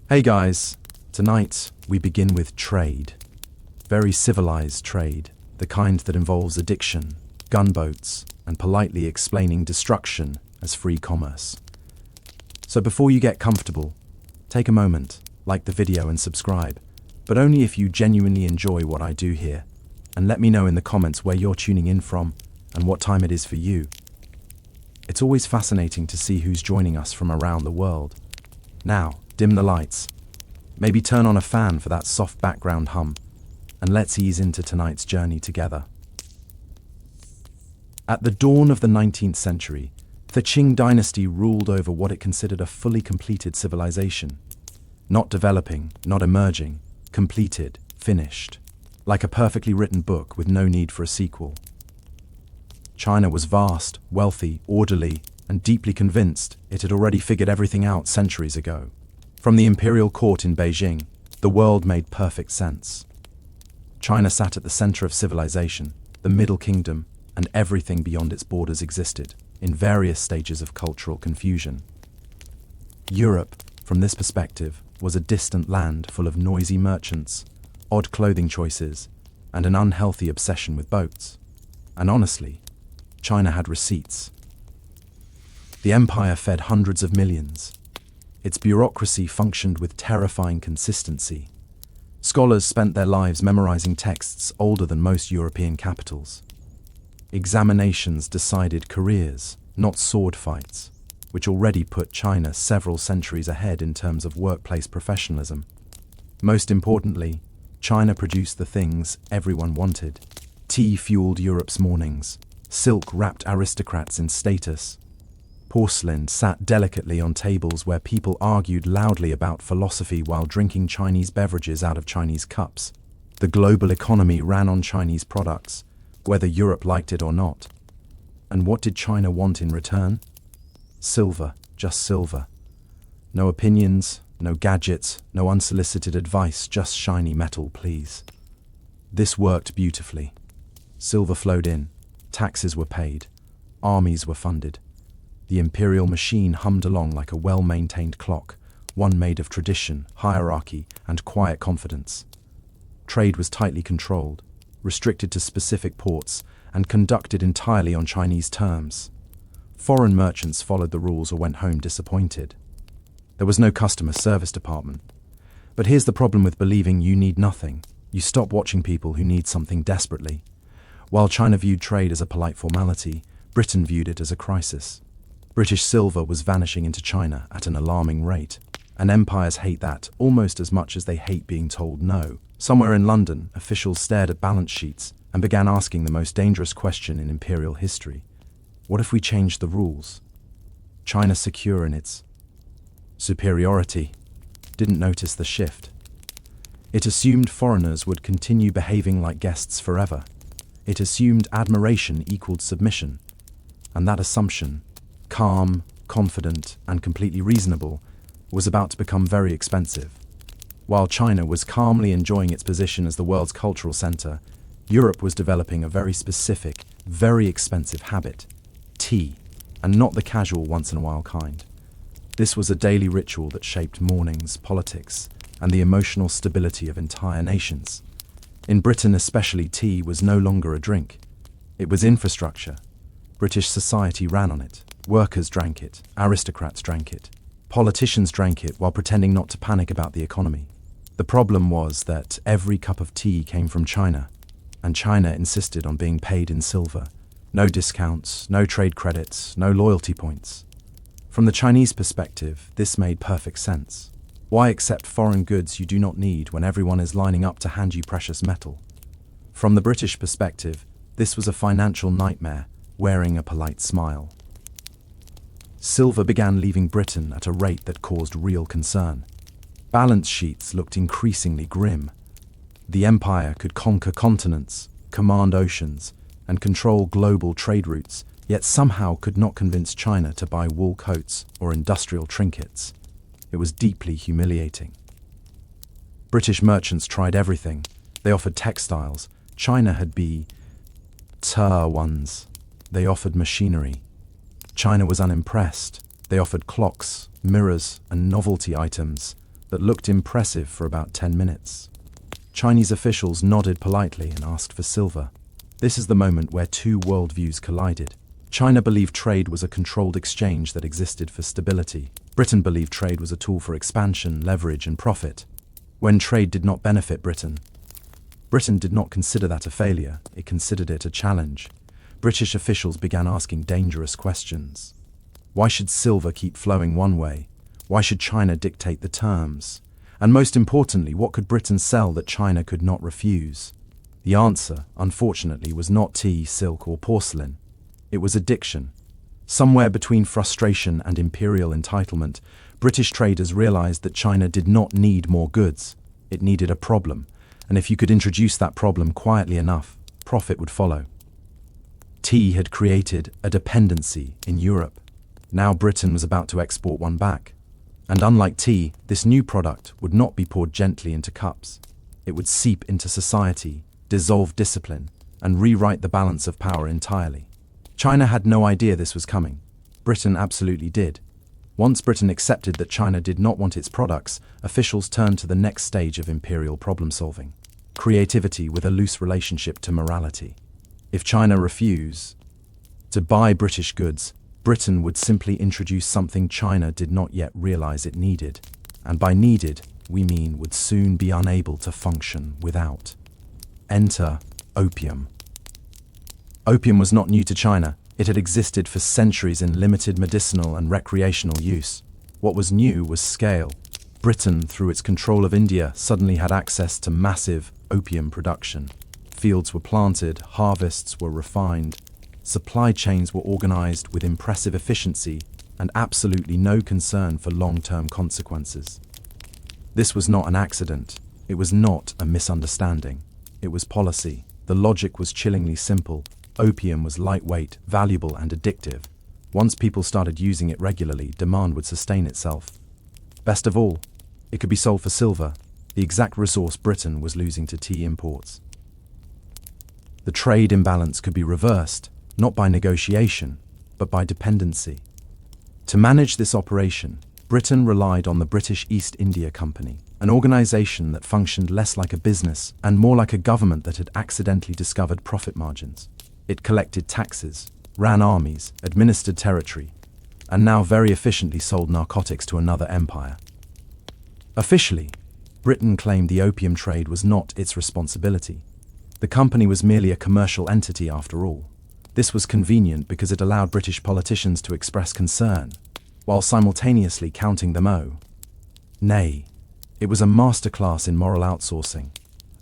Hey guys, tonight we begin with trade. Very civilized trade, the kind that involves addiction, gunboats, and politely explaining destruction as free commerce. So before you get comfortable, take a moment, like the video and subscribe, but only if you genuinely enjoy what I do here, and let me know in the comments where you're tuning in from and what time it is for you. It's always fascinating to see who's joining us from around the world. Now, dim the lights. Maybe turn on a fan for that soft background hum, and let's ease into tonight's journey together. At the dawn of the 19th century, the Qing dynasty ruled over what it considered a fully completed civilization. Not developing, not emerging, completed, finished. Like a perfectly written book with no need for a sequel. China was vast, wealthy, orderly, and deeply convinced it had already figured everything out centuries ago. From the imperial court in Beijing, the world made perfect sense. China sat at the center of civilization, the Middle Kingdom, and everything beyond its borders existed, in various stages of cultural confusion. Europe, from this perspective, was a distant land full of noisy merchants, odd clothing choices, and an unhealthy obsession with boats. And honestly, China had receipts. The empire fed hundreds of millions. Its bureaucracy functioned with terrifying consistency. Scholars spent their lives memorizing texts older than most European capitals. Examinations decided careers, not sword fights, which already put China several centuries ahead in terms of workplace professionalism. Most importantly, China produced the things everyone wanted. Tea fueled Europe's mornings. Silk wrapped aristocrats in status. Porcelain sat delicately on tables where people argued loudly about philosophy while drinking Chinese beverages out of Chinese cups. The global economy ran on Chinese products, whether Europe liked it or not. And what did China want in return? Silver, just silver. No opinions, no gadgets, no unsolicited advice, just shiny metal, please. This worked beautifully. Silver flowed in. Taxes were paid, armies were funded. The imperial machine hummed along like a well-maintained clock, one made of tradition, hierarchy, and quiet confidence. Trade was tightly controlled, restricted to specific ports, and conducted entirely on Chinese terms. Foreign merchants followed the rules or went home disappointed. There was no customer service department. But here's the problem with believing you need nothing. You stop watching people who need something desperately. While China viewed trade as a polite formality, Britain viewed it as a crisis. British silver was vanishing into China at an alarming rate, and empires hate that almost as much as they hate being told no. Somewhere in London, officials stared at balance sheets and began asking the most dangerous question in imperial history. What if we changed the rules? China, secure in its superiority, didn't notice the shift. It assumed foreigners would continue behaving like guests forever. It assumed admiration equaled submission, and that assumption, calm, confident, and completely reasonable, was about to become very expensive. While China was calmly enjoying its position as the world's cultural center, Europe was developing a very specific, very expensive habit: tea, and not the casual once-in-a-while kind. This was a daily ritual that shaped mornings, politics, and the emotional stability of entire nations. In Britain especially, tea was no longer a drink. It was infrastructure. British society ran on it. Workers drank it. Aristocrats drank it. Politicians drank it while pretending not to panic about the economy. The problem was that every cup of tea came from China, and China insisted on being paid in silver. No discounts, no trade credits, no loyalty points. From the Chinese perspective, this made perfect sense. Why accept foreign goods you do not need when everyone is lining up to hand you precious metal? From the British perspective, this was a financial nightmare, wearing a polite smile. Silver began leaving Britain at a rate that caused real concern. Balance sheets looked increasingly grim. The empire could conquer continents, command oceans, and control global trade routes, yet somehow could not convince China to buy wool coats or industrial trinkets. It was deeply humiliating. British merchants tried everything. They offered textiles. China had ones. They offered machinery. China was unimpressed. They offered clocks, mirrors, and novelty items, that looked impressive for about 10 minutes. Chinese officials nodded politely and asked for silver. This is the moment where two worldviews collided. China believed trade was a controlled exchange that existed for stability. Britain believed trade was a tool for expansion, leverage, and profit. When trade did not benefit Britain did not consider that a failure, it considered it a challenge. British officials began asking dangerous questions. Why should silver keep flowing one way? Why should China dictate the terms? And most importantly, what could Britain sell that China could not refuse? The answer, unfortunately, was not tea, silk, or porcelain. It was addiction. Somewhere between frustration and imperial entitlement, British traders realized that China did not need more goods. It needed a problem, and if you could introduce that problem quietly enough, profit would follow. Tea had created a dependency in Europe. Now Britain was about to export one back. And unlike tea, this new product would not be poured gently into cups. It would seep into society, dissolve discipline, and rewrite the balance of power entirely. China had no idea this was coming. Britain absolutely did. Once Britain accepted that China did not want its products, officials turned to the next stage of imperial problem-solving. Creativity with a loose relationship to morality. If China refused to buy British goods, Britain would simply introduce something China did not yet realize it needed. And by needed, we mean would soon be unable to function without. Enter opium. Opium was not new to China. It had existed for centuries in limited medicinal and recreational use. What was new was scale. Britain, through its control of India, suddenly had access to massive opium production. Fields were planted, harvests were refined, supply chains were organized with impressive efficiency and absolutely no concern for long-term consequences. This was not an accident. It was not a misunderstanding. It was policy. The logic was chillingly simple. Opium was lightweight, valuable, and addictive. Once people started using it regularly, demand would sustain itself. Best of all, it could be sold for silver, the exact resource Britain was losing to tea imports. The trade imbalance could be reversed, not by negotiation, but by dependency. To manage this operation, Britain relied on the British East India Company, an organization that functioned less like a business and more like a government that had accidentally discovered profit margins. It collected taxes, ran armies, administered territory, and now very efficiently sold narcotics to another empire. Officially, Britain claimed the opium trade was not its responsibility. The company was merely a commercial entity after all. This was convenient because it allowed British politicians to express concern, while simultaneously counting them out. Nay, it was a masterclass in moral outsourcing.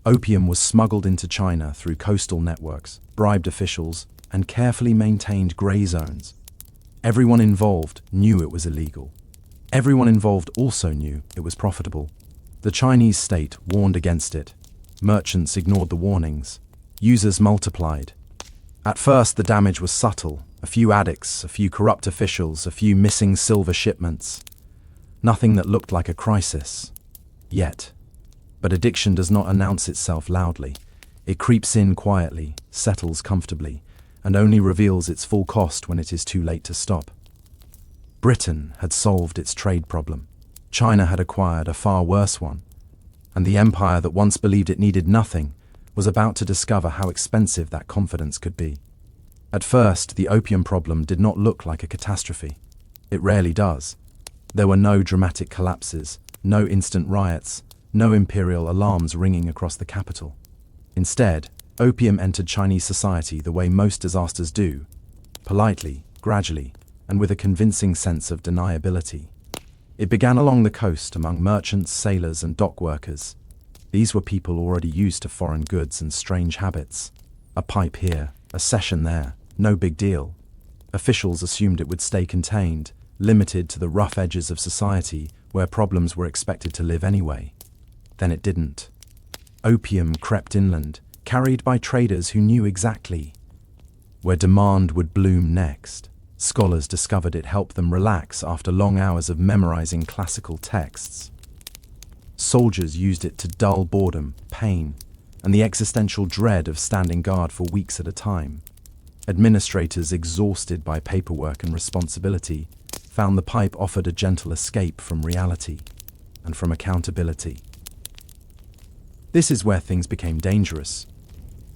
Opium was smuggled into China through coastal networks, bribed officials, and carefully maintained grey zones. Everyone involved knew it was illegal. Everyone involved also knew it was profitable. The Chinese state warned against it. Merchants ignored the warnings. Users multiplied. At first, the damage was subtle. A few addicts, a few corrupt officials, a few missing silver shipments. Nothing that looked like a crisis. Yet. But addiction does not announce itself loudly. It creeps in quietly, settles comfortably, and only reveals its full cost when it is too late to stop. Britain had solved its trade problem. China had acquired a far worse one. And the empire that once believed it needed nothing was about to discover how expensive that confidence could be. At first, the opium problem did not look like a catastrophe. It rarely does. There were no dramatic collapses, no instant riots, no imperial alarms ringing across the capital. Instead, opium entered Chinese society the way most disasters do, politely, gradually, and with a convincing sense of deniability. It began along the coast among merchants, sailors, and dock workers. These were people already used to foreign goods and strange habits. A pipe here, a session there, no big deal. Officials assumed it would stay contained, limited to the rough edges of society where problems were expected to live anyway. Then it didn't. Opium crept inland, carried by traders who knew exactly where demand would bloom next. Scholars discovered it helped them relax after long hours of memorizing classical texts. Soldiers used it to dull boredom, pain, and the existential dread of standing guard for weeks at a time. Administrators, exhausted by paperwork and responsibility, found the pipe offered a gentle escape from reality. and from accountability. This is where things became dangerous.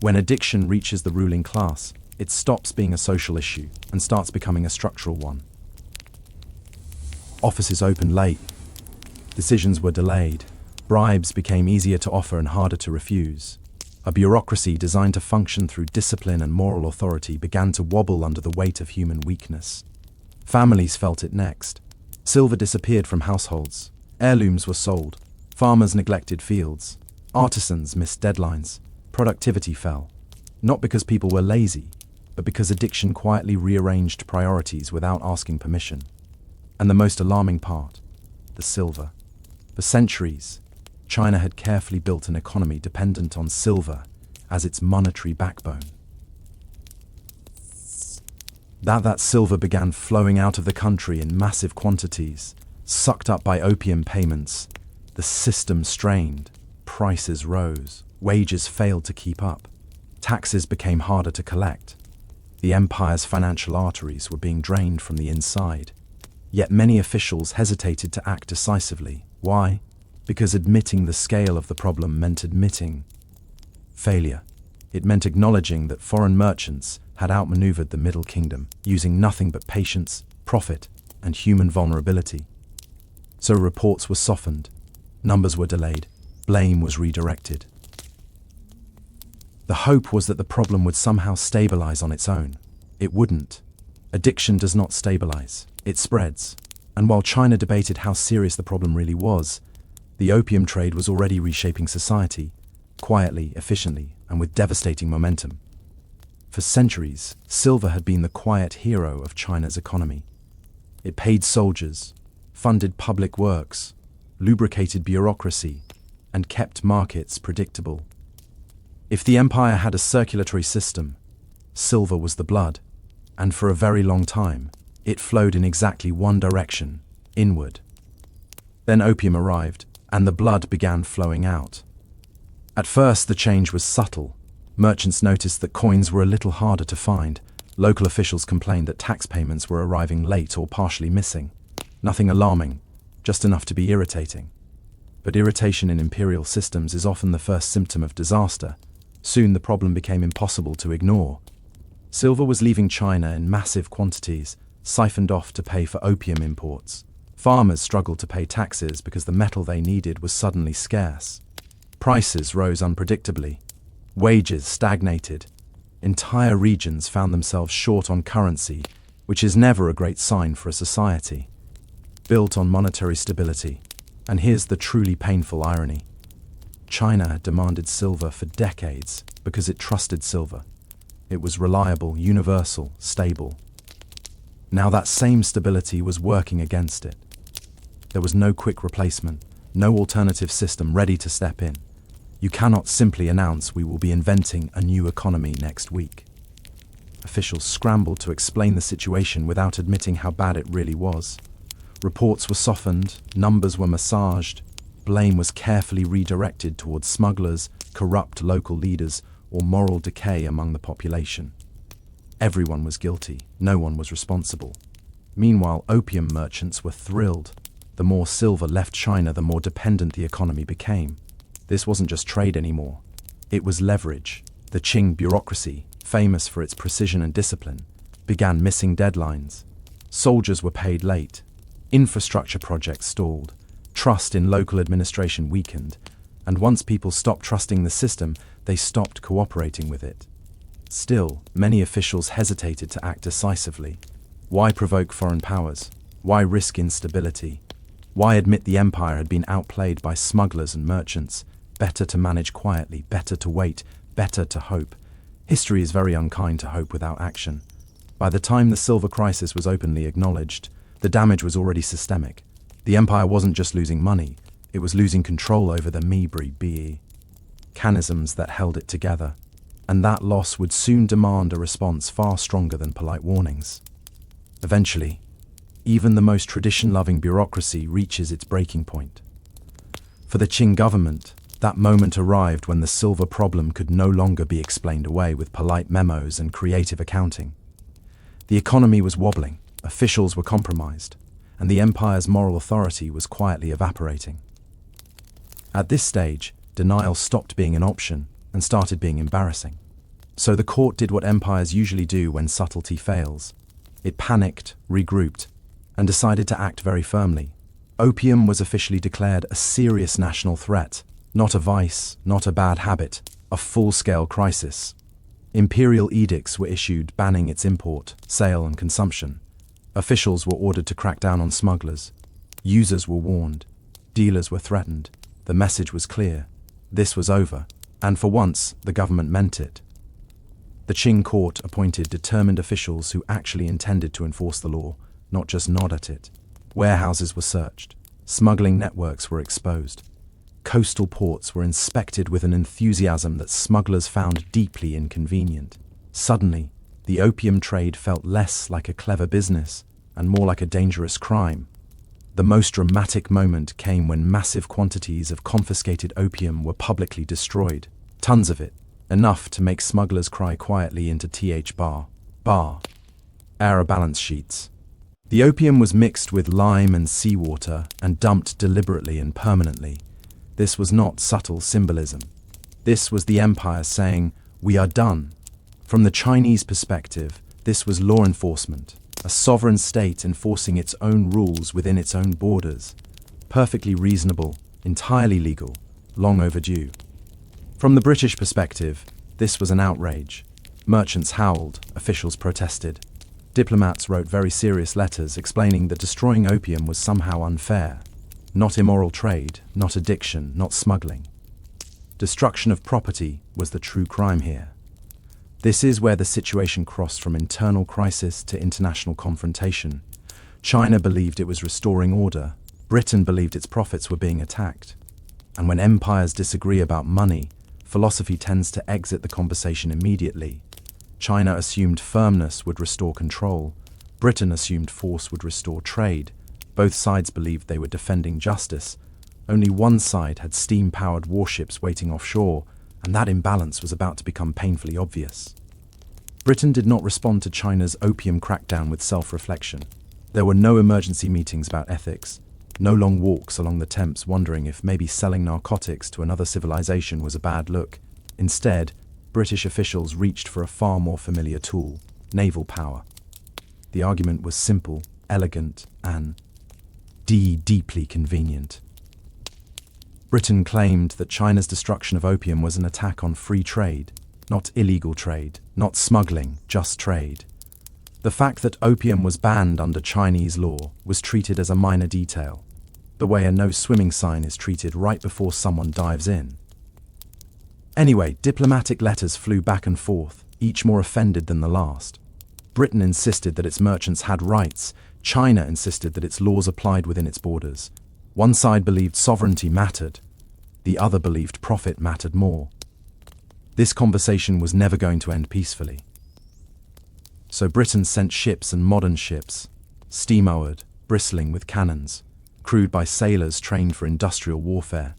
When addiction reaches the ruling class, it stops being a social issue and starts becoming a structural one. Offices opened late. Decisions were delayed. Bribes became easier to offer and harder to refuse. A bureaucracy designed to function through discipline and moral authority began to wobble under the weight of human weakness. Families felt it next. Silver disappeared from households. Heirlooms were sold. Farmers neglected fields. Artisans missed deadlines. Productivity fell. Not because people were lazy, but because addiction quietly rearranged priorities without asking permission. And the most alarming part, the silver. For centuries, China had carefully built an economy dependent on silver as its monetary backbone. That silver began flowing out of the country in massive quantities, sucked up by opium payments, the system strained, prices rose, wages failed to keep up, taxes became harder to collect. The empire's financial arteries were being drained from the inside. Yet many officials hesitated to act decisively. Why? Because admitting the scale of the problem meant admitting failure. It meant acknowledging that foreign merchants had outmaneuvered the Middle Kingdom, using nothing but patience, profit, and human vulnerability. So reports were softened, numbers were delayed, blame was redirected. The hope was that the problem would somehow stabilize on its own. It wouldn't. Addiction does not stabilize, it spreads. And while China debated how serious the problem really was, the opium trade was already reshaping society, quietly, efficiently, and with devastating momentum. For centuries, silver had been the quiet hero of China's economy. It paid soldiers, funded public works, lubricated bureaucracy, and kept markets predictable. If the empire had a circulatory system, silver was the blood, and for a very long time, it flowed in exactly one direction, inward. Then opium arrived, and the blood began flowing out. At first, the change was subtle. Merchants noticed that coins were a little harder to find. Local officials complained that tax payments were arriving late or partially missing. Nothing alarming, just enough to be irritating. But irritation in imperial systems is often the first symptom of disaster. Soon the problem became impossible to ignore. Silver was leaving China in massive quantities, siphoned off to pay for opium imports. Farmers struggled to pay taxes because the metal they needed was suddenly scarce. Prices rose unpredictably. Wages stagnated. Entire regions found themselves short on currency, which is never a great sign for a society built on monetary stability. And here's the truly painful irony. China had demanded silver for decades because it trusted silver. It was reliable, universal, stable. Now that same stability was working against it. There was no quick replacement, no alternative system ready to step in. You cannot simply announce we will be inventing a new economy next week. Officials scrambled to explain the situation without admitting how bad it really was. Reports were softened, numbers were massaged, blame was carefully redirected towards smugglers, corrupt local leaders, or moral decay among the population. Everyone was guilty, no one was responsible. Meanwhile, opium merchants were thrilled. The more silver left China, the more dependent the economy became. This wasn't just trade anymore. It was leverage. The Qing bureaucracy, famous for its precision and discipline, began missing deadlines. Soldiers were paid late. Infrastructure projects stalled. Trust in local administration weakened. And once people stopped trusting the system, they stopped cooperating with it. Still, many officials hesitated to act decisively. Why provoke foreign powers? Why risk instability? Why admit the empire had been outplayed by smugglers and merchants? Better to manage quietly, better to wait, better to hope. History is very unkind to hope without action. By the time the silver crisis was openly acknowledged, the damage was already systemic. The empire wasn't just losing money, it was losing control over the mechanisms that held it together. And that loss would soon demand a response far stronger than polite warnings. Eventually, even the most tradition-loving bureaucracy reaches its breaking point. For the Qing government, that moment arrived when the silver problem could no longer be explained away with polite memos and creative accounting. The economy was wobbling, officials were compromised, and the empire's moral authority was quietly evaporating. At this stage, denial stopped being an option and started being embarrassing. So the court did what empires usually do when subtlety fails. It panicked, regrouped, and decided to act very firmly. Opium was officially declared a serious national threat, not a vice, not a bad habit, a full-scale crisis. Imperial edicts were issued banning its import, sale, and consumption. Officials were ordered to crack down on smugglers. Users were warned. Dealers were threatened. The message was clear. This was over, and for once, the government meant it. The Qing court appointed determined officials who actually intended to enforce the law, not just nod at it. Warehouses were searched. Smuggling networks were exposed. Coastal ports were inspected with an enthusiasm that smugglers found deeply inconvenient. Suddenly, the opium trade felt less like a clever business and more like a dangerous crime. The most dramatic moment came when massive quantities of confiscated opium were publicly destroyed. Tons of it, enough to make smugglers cry quietly into bar. Error balance sheets. The opium was mixed with lime and seawater and dumped deliberately and permanently. This was not subtle symbolism. This was the empire saying, "We are done." From the Chinese perspective, this was law enforcement, a sovereign state enforcing its own rules within its own borders. Perfectly reasonable, entirely legal, long overdue. From the British perspective, this was an outrage. Merchants howled, officials protested. Diplomats wrote very serious letters explaining that destroying opium was somehow unfair. Not immoral trade, not addiction, not smuggling. Destruction of property was the true crime here. This is where the situation crossed from internal crisis to international confrontation. China believed it was restoring order. Britain believed its profits were being attacked. And when empires disagree about money, philosophy tends to exit the conversation immediately. China assumed firmness would restore control. Britain assumed force would restore trade. Both sides believed they were defending justice. Only one side had steam-powered warships waiting offshore, and that imbalance was about to become painfully obvious. Britain did not respond to China's opium crackdown with self-reflection. There were no emergency meetings about ethics, no long walks along the Thames wondering if maybe selling narcotics to another civilization was a bad look. Instead, British officials reached for a far more familiar tool, naval power. The argument was simple, elegant, and deeply convenient. Britain claimed that China's destruction of opium was an attack on free trade, not illegal trade, not smuggling, just trade. The fact that opium was banned under Chinese law was treated as a minor detail, the way a no swimming sign is treated right before someone dives in. Anyway, diplomatic letters flew back and forth, each more offended than the last. Britain insisted that its merchants had rights. China insisted that its laws applied within its borders. One side believed sovereignty mattered. The other believed profit mattered more. This conversation was never going to end peacefully. So Britain sent ships and modern ships, steam-oared, bristling with cannons, crewed by sailors trained for industrial warfare.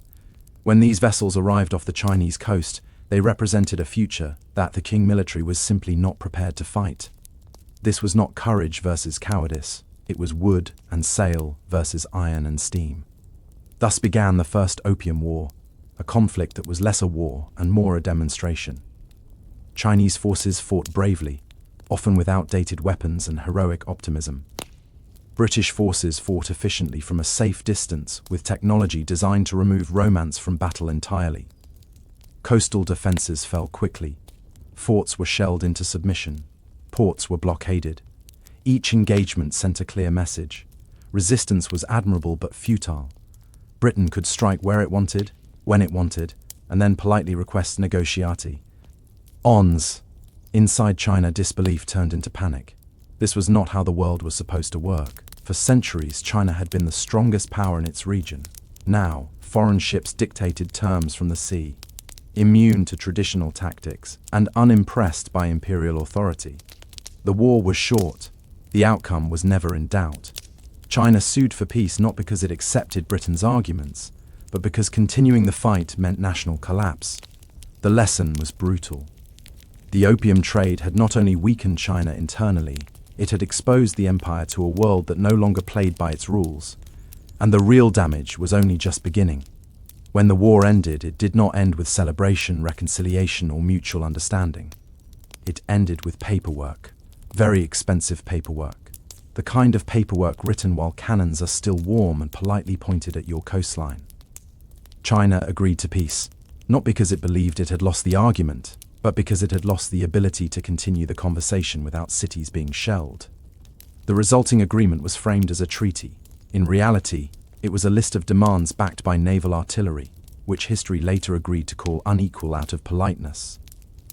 When these vessels arrived off the Chinese coast, they represented a future that the Qing military was simply not prepared to fight. This was not courage versus cowardice. It was wood and sail versus iron and steam. Thus began the First Opium War, a conflict that was less a war and more a demonstration. Chinese forces fought bravely, often with outdated weapons and heroic optimism. British forces fought efficiently from a safe distance with technology designed to remove romance from battle entirely. Coastal defenses fell quickly. Forts were shelled into submission. Ports were blockaded. Each engagement sent a clear message. Resistance was admirable but futile. Britain could strike where it wanted, when it wanted, and then politely request negotiati. Ons. Inside China, disbelief turned into panic. This was not how the world was supposed to work. For centuries, China had been the strongest power in its region. Now, foreign ships dictated terms from the sea, immune to traditional tactics and unimpressed by imperial authority. The war was short. The outcome was never in doubt. China sued for peace not because it accepted Britain's arguments, but because continuing the fight meant national collapse. The lesson was brutal. The opium trade had not only weakened China internally, it had exposed the empire to a world that no longer played by its rules, and the real damage was only just beginning. When the war ended, it did not end with celebration, reconciliation, or mutual understanding. It ended with paperwork. Very expensive paperwork. The kind of paperwork written while cannons are still warm and politely pointed at your coastline. China agreed to peace, not because it believed it had lost the argument, but because it had lost the ability to continue the conversation without cities being shelled. The resulting agreement was framed as a treaty. In reality, it was a list of demands backed by naval artillery, which history later agreed to call unequal out of politeness.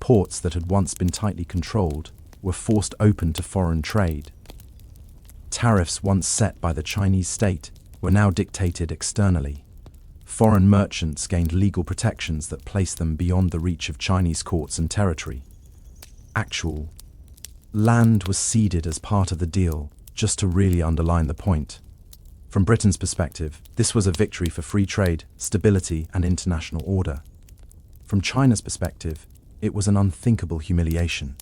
Ports that had once been tightly controlled were forced open to foreign trade. Tariffs once set by the Chinese state were now dictated externally. Foreign merchants gained legal protections that placed them beyond the reach of Chinese courts and territory. Actual land was ceded as part of the deal, just to really underline the point. From Britain's perspective, this was a victory for free trade, stability, and international order. From China's perspective, it was an unthinkable humiliation.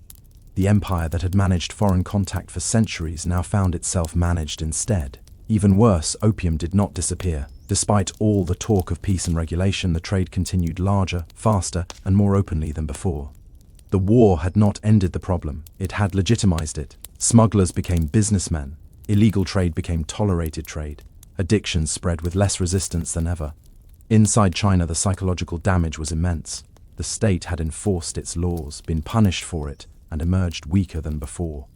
The empire that had managed foreign contact for centuries now found itself managed instead. Even worse, opium did not disappear. Despite all the talk of peace and regulation, the trade continued larger, faster, and more openly than before. The war had not ended the problem, it had legitimized it. Smugglers became businessmen, illegal trade became tolerated trade, addictions spread with less resistance than ever. Inside China, the psychological damage was immense. The state had enforced its laws, been punished for it, and emerged weaker than before.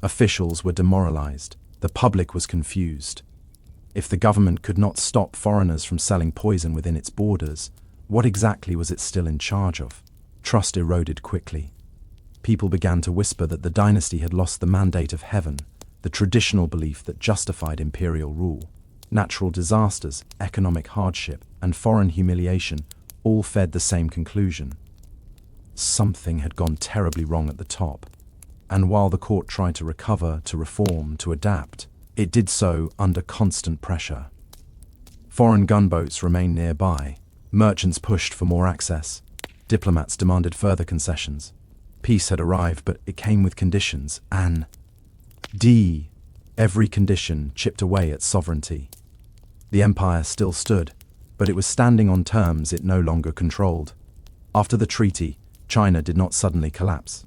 Officials were demoralized, the public was confused. If the government could not stop foreigners from selling poison within its borders, what exactly was it still in charge of? Trust eroded quickly. People began to whisper that the dynasty had lost the mandate of heaven, the traditional belief that justified imperial rule. Natural disasters, economic hardship, and foreign humiliation all fed the same conclusion. Something had gone terribly wrong at the top, and while the court tried to recover, to reform, to adapt, it did so under constant pressure. Foreign gunboats remained nearby, merchants pushed for more access, diplomats demanded further concessions. Peace had arrived, but it came with conditions, every condition chipped away at sovereignty. The empire still stood, but it was standing on terms it no longer controlled. After the treaty, China did not suddenly collapse.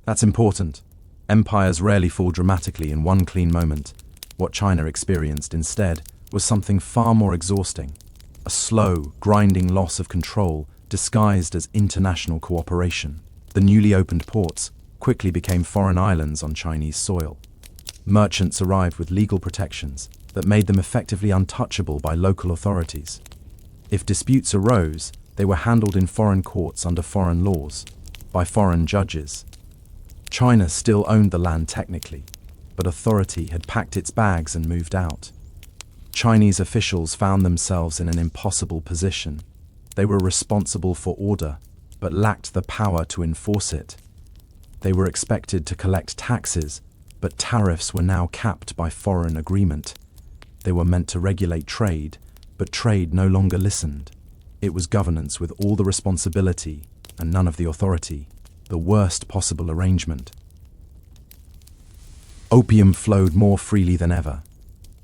That's important. Empires rarely fall dramatically in one clean moment. What China experienced instead was something far more exhausting. A slow, grinding loss of control disguised as international cooperation. The newly opened ports quickly became foreign islands on Chinese soil. Merchants arrived with legal protections that made them effectively untouchable by local authorities. If disputes arose, they were handled in foreign courts under foreign laws, by foreign judges. China still owned the land technically, but authority had packed its bags and moved out. Chinese officials found themselves in an impossible position. They were responsible for order, but lacked the power to enforce it. They were expected to collect taxes, but tariffs were now capped by foreign agreement. They were meant to regulate trade, but trade no longer listened. It was governance with all the responsibility and none of the authority, the worst possible arrangement. Opium flowed more freely than ever.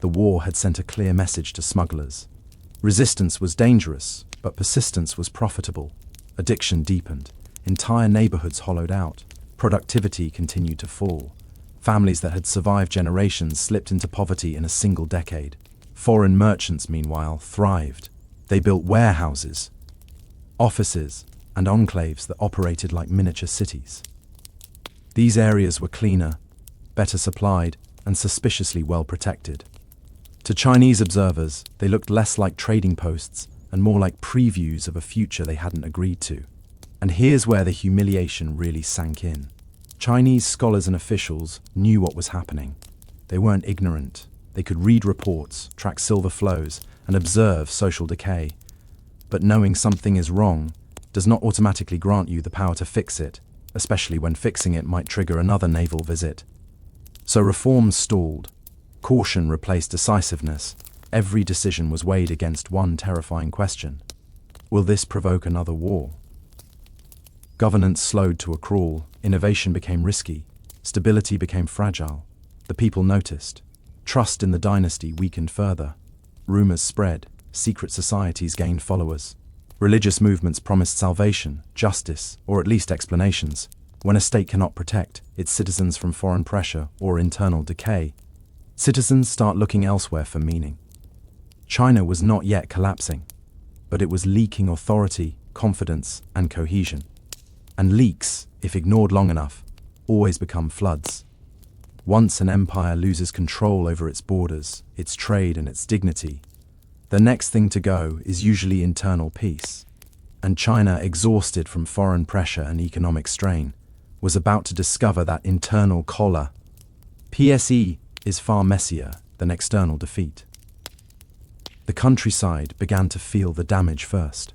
The war had sent a clear message to smugglers. Resistance was dangerous, but persistence was profitable. Addiction deepened. Entire neighborhoods hollowed out. Productivity continued to fall. Families that had survived generations slipped into poverty in a single decade. Foreign merchants, meanwhile, thrived. They built warehouses, offices, and enclaves that operated like miniature cities. These areas were cleaner, better supplied, and suspiciously well protected. To Chinese observers, they looked less like trading posts and more like previews of a future they hadn't agreed to. And here's where the humiliation really sank in. Chinese scholars and officials knew what was happening. They weren't ignorant. They could read reports, track silver flows, and observe social decay. But knowing something is wrong does not automatically grant you the power to fix it, especially when fixing it might trigger another naval visit. So reforms stalled. Caution replaced decisiveness. Every decision was weighed against one terrifying question. Will this provoke another war? Governance slowed to a crawl. Innovation became risky. Stability became fragile. The people noticed. Trust in the dynasty weakened further. Rumors spread. secret societies gained followers. Religious movements promised salvation, justice, or at least explanations. When a state cannot protect its citizens from foreign pressure or internal decay, citizens start looking elsewhere for meaning. China was not yet collapsing, but it was leaking authority, confidence, and cohesion. And leaks, if ignored long enough, always become floods. Once an empire loses control over its borders, its trade, and its dignity, the next thing to go is usually internal peace. And China, exhausted from foreign pressure and economic strain, was about to discover that internal collar. PSE is far messier than external defeat. The countryside began to feel the damage first.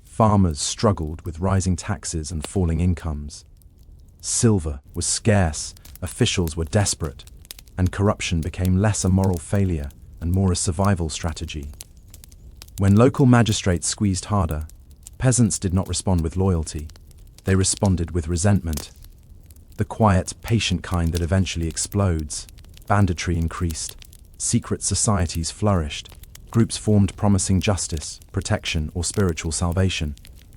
Farmers struggled with rising taxes and falling incomes. Silver was scarce, officials were desperate, and corruption became less a moral failure and more a survival strategy. When local magistrates squeezed harder, peasants did not respond with loyalty. They responded with resentment. The quiet, patient kind that eventually explodes. Banditry increased. Secret societies flourished. Groups formed promising justice, protection, or spiritual salvation.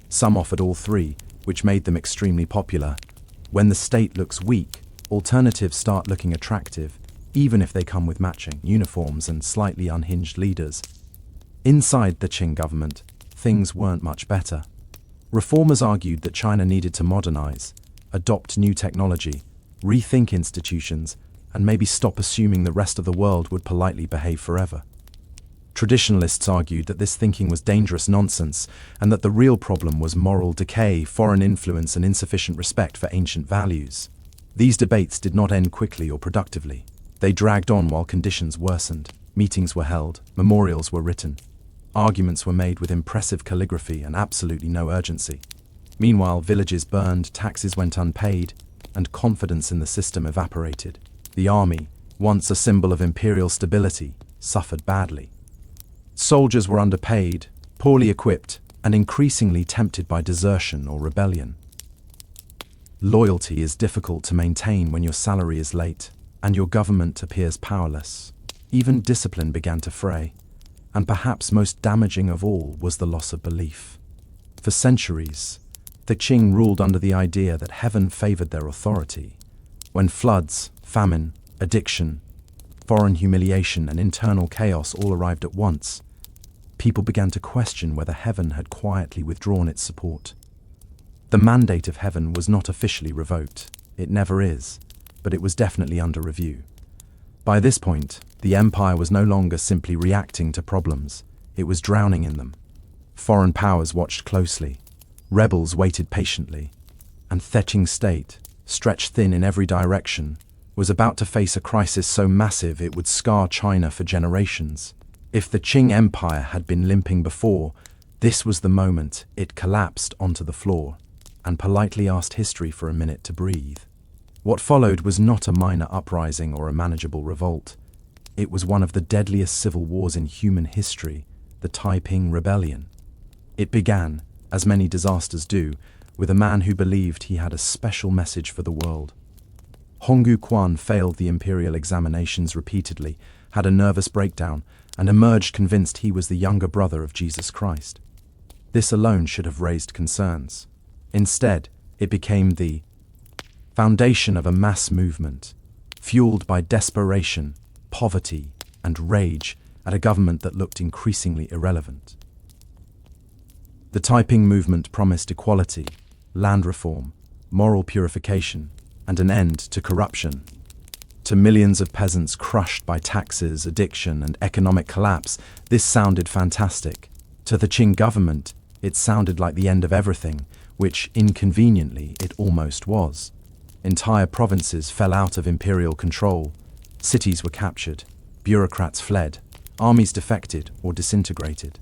Some offered all three, which made them extremely popular. When the state looks weak, alternatives start looking attractive, even if they come with matching uniforms and slightly unhinged leaders. Inside the Qing government, things weren't much better. Reformers argued that China needed to modernize, adopt new technology, rethink institutions, and maybe stop assuming the rest of the world would politely behave forever. Traditionalists argued that this thinking was dangerous nonsense and that the real problem was moral decay, foreign influence, and insufficient respect for ancient values. These debates did not end quickly or productively. They dragged on while conditions worsened. Meetings were held, memorials were written. Arguments were made with impressive calligraphy and absolutely no urgency. Meanwhile, villages burned, taxes went unpaid, and confidence in the system evaporated. The army, once a symbol of imperial stability, suffered badly. Soldiers were underpaid, poorly equipped, and increasingly tempted by desertion or rebellion. Loyalty is difficult to maintain when your salary is late and your government appears powerless. Even discipline began to fray, and perhaps most damaging of all was the loss of belief. For centuries, the Qing ruled under the idea that heaven favored their authority. When floods, famine, addiction, foreign humiliation, and internal chaos all arrived at once, people began to question whether heaven had quietly withdrawn its support. The mandate of heaven was not officially revoked. It never is, but it was definitely under review. By this point, the empire was no longer simply reacting to problems, it was drowning in them. Foreign powers watched closely, rebels waited patiently, and the Qing state, stretched thin in every direction, was about to face a crisis so massive it would scar China for generations. If the Qing Empire had been limping before, this was the moment it collapsed onto the floor and politely asked history for a minute to breathe. What followed was not a minor uprising or a manageable revolt. It was one of the deadliest civil wars in human history, the Taiping Rebellion. It began, as many disasters do, with a man who believed he had a special message for the world. Honggu Quan failed the imperial examinations repeatedly, had a nervous breakdown, and emerged convinced he was the younger brother of Jesus Christ. This alone should have raised concerns. Instead, it became the foundation of a mass movement, fueled by desperation, poverty, and rage at a government that looked increasingly irrelevant. The Taiping movement promised equality, land reform, moral purification, and an end to corruption. To millions of peasants crushed by taxes, addiction, and economic collapse, this sounded fantastic. To the Qing government, it sounded like the end of everything, which, inconveniently, it almost was. Entire provinces fell out of imperial control, cities were captured, bureaucrats fled, armies defected or disintegrated.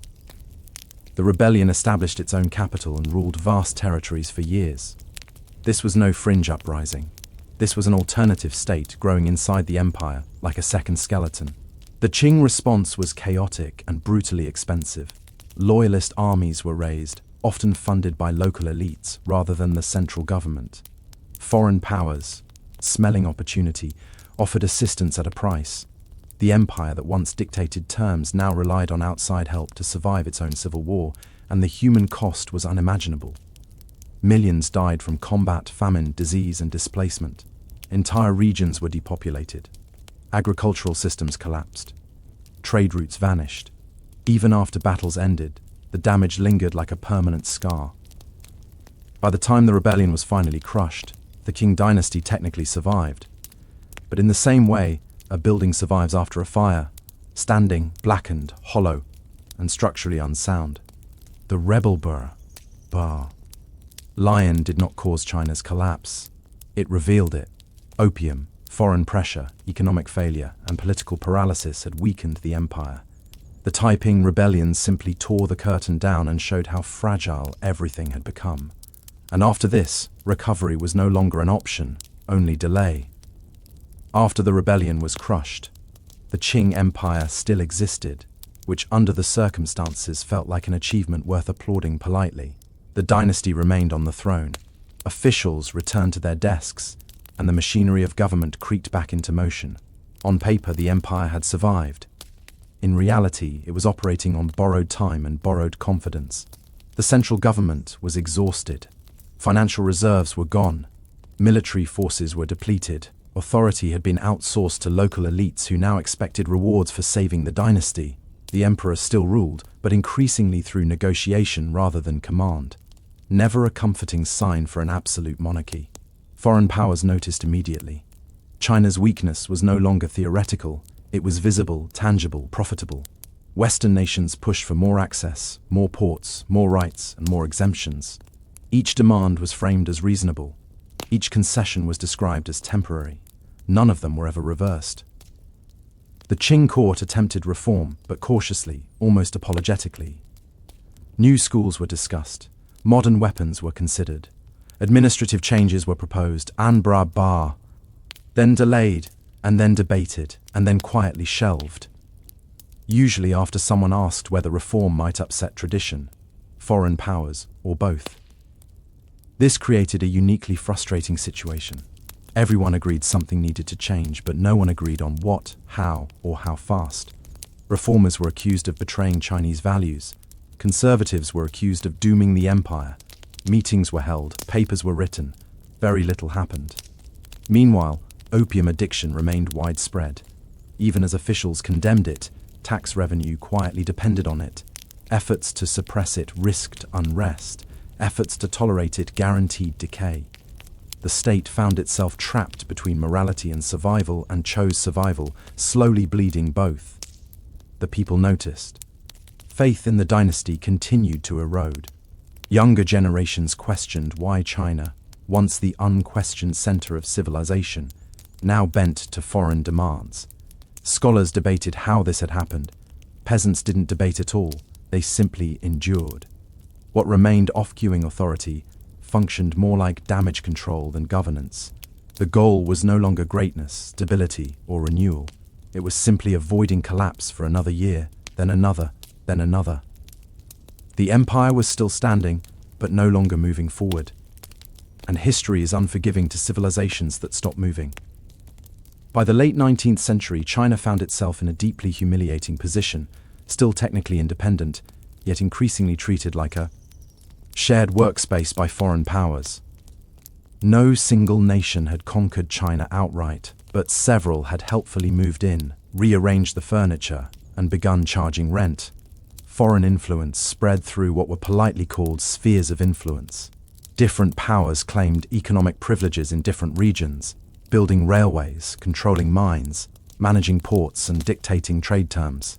The rebellion established its own capital and ruled vast territories for years. This was no fringe uprising. This was an alternative state growing inside the empire, like a second skeleton. The Qing response was chaotic and brutally expensive. Loyalist armies were raised, often funded by local elites rather than the central government. Foreign powers, smelling opportunity, offered assistance at a price. The empire that once dictated terms now relied on outside help to survive its own civil war, and the human cost was unimaginable. Millions died from combat, famine, disease, and displacement. Entire regions were depopulated. Agricultural systems collapsed. Trade routes vanished. Even after battles ended, the damage lingered like a permanent scar. By the time the rebellion was finally crushed, the Qing dynasty technically survived. But in the same way, a building survives after a fire, standing, blackened, hollow, and structurally unsound. The rebel lion did not cause China's collapse. It revealed it. Opium, foreign pressure, economic failure, and political paralysis had weakened the empire. The Taiping rebellion simply tore the curtain down and showed how fragile everything had become. And after this, recovery was no longer an option, only delay. After the rebellion was crushed, the Qing Empire still existed, which under the circumstances felt like an achievement worth applauding politely. The dynasty remained on the throne. Officials returned to their desks, and the machinery of government creaked back into motion. On paper, the empire had survived. In reality, it was operating on borrowed time and borrowed confidence. The central government was exhausted. Financial reserves were gone. Military forces were depleted. Authority had been outsourced to local elites who now expected rewards for saving the dynasty. The emperor still ruled, but increasingly through negotiation rather than command. Never a comforting sign for an absolute monarchy. Foreign powers noticed immediately. China's weakness was no longer theoretical. It was visible, tangible, profitable. Western nations pushed for more access, more ports, more rights, and more exemptions. Each demand was framed as reasonable. Each concession was described as temporary. None of them were ever reversed. The Qing court attempted reform, but cautiously, almost apologetically. New schools were discussed. Modern weapons were considered. Administrative changes were proposed, then delayed, and then debated, and then quietly shelved. Usually after someone asked whether reform might upset tradition, foreign powers, or both. This created a uniquely frustrating situation. Everyone agreed something needed to change, but no one agreed on what, how, or how fast. Reformers were accused of betraying Chinese values. Conservatives were accused of dooming the empire. Meetings were held, papers were written. Very little happened. Meanwhile, opium addiction remained widespread. Even as officials condemned it, tax revenue quietly depended on it. Efforts to suppress it risked unrest. Efforts to tolerate it guaranteed decay. The state found itself trapped between morality and survival and chose survival, slowly bleeding both. The people noticed. Faith in the dynasty continued to erode. Younger generations questioned why China, once the unquestioned center of civilization, now bent to foreign demands. Scholars debated how this had happened. Peasants didn't debate at all, they simply endured. What remained off-queuing authority functioned more like damage control than governance. The goal was no longer greatness, stability, or renewal. It was simply avoiding collapse for another year, then another, then another. The empire was still standing, but no longer moving forward. And history is unforgiving to civilizations that stop moving. By the late 19th century, China found itself in a deeply humiliating position, still technically independent, yet increasingly treated like a shared workspace by foreign powers. No single nation had conquered China outright, but several had helpfully moved in, rearranged the furniture, and begun charging rent. Foreign influence spread through what were politely called spheres of influence. Different powers claimed economic privileges in different regions, building railways, controlling mines, managing ports, and dictating trade terms.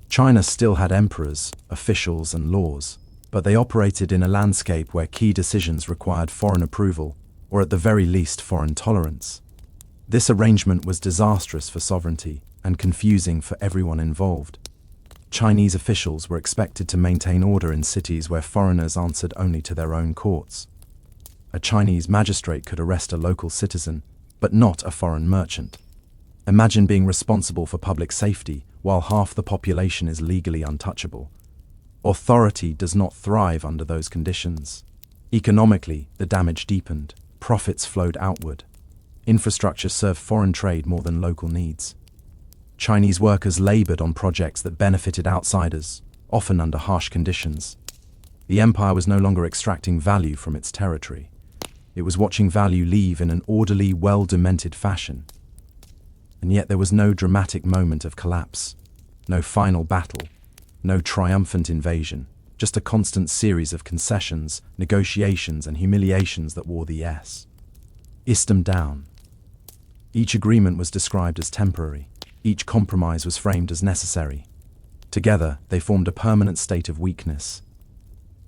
China still had emperors, officials, and laws, but they operated in a landscape where key decisions required foreign approval, or at the very least foreign tolerance. This arrangement was disastrous for sovereignty and confusing for everyone involved. Chinese officials were expected to maintain order in cities where foreigners answered only to their own courts. A Chinese magistrate could arrest a local citizen, but not a foreign merchant. Imagine being responsible for public safety while half the population is legally untouchable. Authority does not thrive under those conditions. Economically, the damage deepened. Profits flowed outward. Infrastructure served foreign trade more than local needs. Chinese workers labored on projects that benefited outsiders, often under harsh conditions. The empire was no longer extracting value from its territory. It was watching value leave in an orderly, well-documented fashion. And yet there was no dramatic moment of collapse, no final battle, no triumphant invasion, just a constant series of concessions, negotiations, and humiliations that wore the Istam down. Each agreement was described as temporary. Each compromise was framed as necessary. Together, they formed a permanent state of weakness.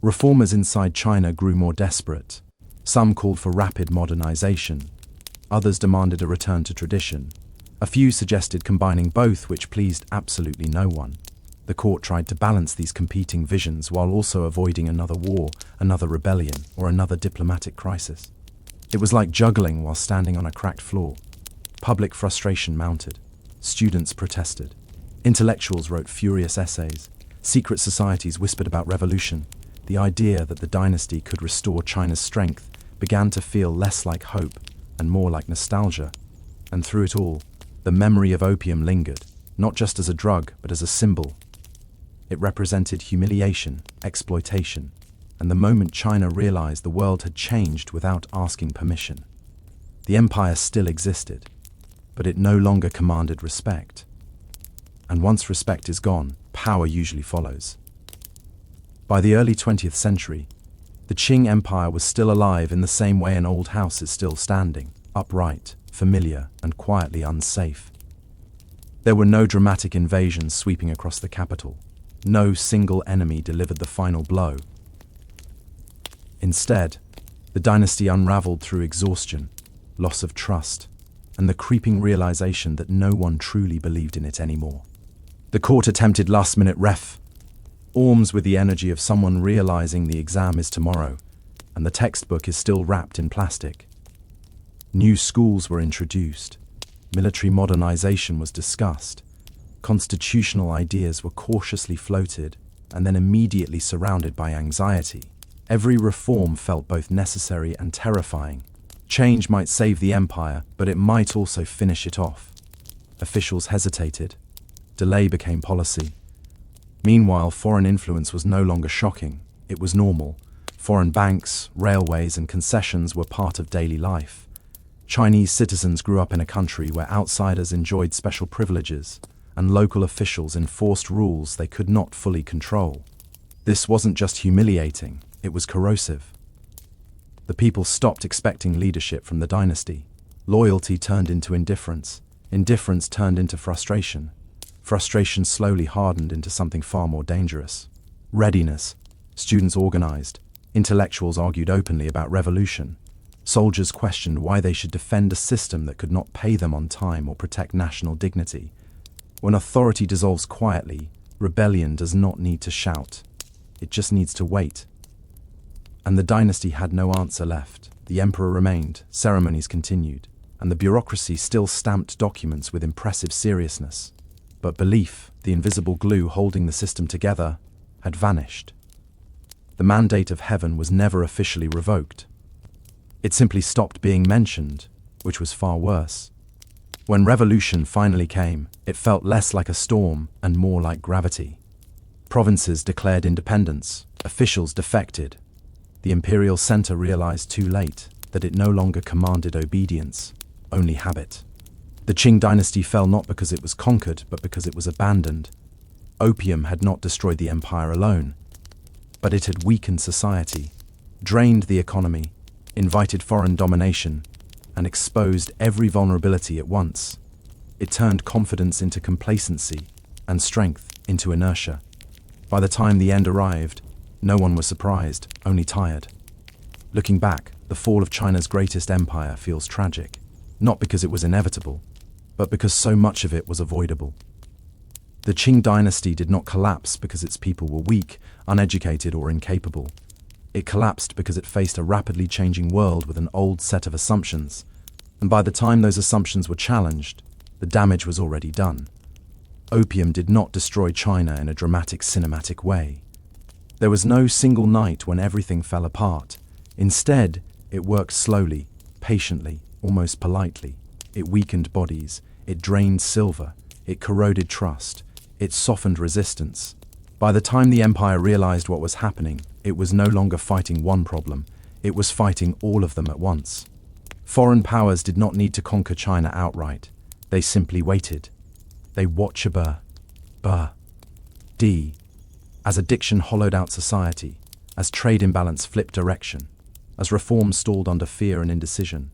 Reformers inside China grew more desperate. Some called for rapid modernization. Others demanded a return to tradition. A few suggested combining both, which pleased absolutely no one. The court tried to balance these competing visions while also avoiding another war, another rebellion, or another diplomatic crisis. It was like juggling while standing on a cracked floor. Public frustration mounted. Students protested. Intellectuals wrote furious essays. Secret societies whispered about revolution. The idea that the dynasty could restore China's strength began to feel less like hope and more like nostalgia. And through it all, the memory of opium lingered, not just as a drug, but as a symbol. It represented humiliation, exploitation, and the moment China realized the world had changed without asking permission. The empire still existed, but it no longer commanded respect. And once respect is gone, power usually follows. By the early 20th century, the Qing Empire was still alive in the same way an old house is still standing, upright, familiar, and quietly unsafe. There were no dramatic invasions sweeping across the capital. No single enemy delivered the final blow. Instead, the dynasty unraveled through exhaustion, loss of trust, and the creeping realization that no one truly believed in it anymore. The court attempted last-minute reforms with the energy of someone realizing the exam is tomorrow, and the textbook is still wrapped in plastic. New schools were introduced. Military modernization was discussed. Constitutional ideas were cautiously floated, and then immediately surrounded by anxiety. Every reform felt both necessary and terrifying. Change might save the empire, but it might also finish it off. Officials hesitated. Delay became policy. Meanwhile, foreign influence was no longer shocking. It was normal. Foreign banks, railways, and concessions were part of daily life. Chinese citizens grew up in a country where outsiders enjoyed special privileges, and local officials enforced rules they could not fully control. This wasn't just humiliating, it was corrosive. The people stopped expecting leadership from the dynasty. Loyalty turned into indifference. Indifference turned into frustration. Frustration slowly hardened into something far more dangerous. Readiness. Students organized. Intellectuals argued openly about revolution. Soldiers questioned why they should defend a system that could not pay them on time or protect national dignity. When authority dissolves quietly, rebellion does not need to shout. It just needs to wait. And the dynasty had no answer left. The emperor remained, ceremonies continued, and the bureaucracy still stamped documents with impressive seriousness. But belief, the invisible glue holding the system together, had vanished. The mandate of heaven was never officially revoked. It simply stopped being mentioned, which was far worse. When revolution finally came, it felt less like a storm and more like gravity. Provinces declared independence, officials defected. The imperial center realized too late that it no longer commanded obedience, only habit. The Qing dynasty fell not because it was conquered, but because it was abandoned. Opium had not destroyed the empire alone, but it had weakened society, drained the economy, invited foreign domination, and exposed every vulnerability at once. It turned confidence into complacency and strength into inertia. By the time the end arrived, no one was surprised, only tired. Looking back, the fall of China's greatest empire feels tragic, not because it was inevitable, but because so much of it was avoidable. The Qing dynasty did not collapse because its people were weak, uneducated, or incapable. It collapsed because it faced a rapidly changing world with an old set of assumptions, and by the time those assumptions were challenged, the damage was already done. Opium did not destroy China in a dramatic cinematic way. There was no single night when everything fell apart. Instead, it worked slowly, patiently, almost politely. It weakened bodies, it drained silver, it corroded trust, it softened resistance. By the time the empire realized what was happening, it was no longer fighting one problem, it was fighting all of them at once. Foreign powers did not need to conquer China outright. They simply waited. They watched as addiction hollowed out society, as trade imbalance flipped direction, as reform stalled under fear and indecision.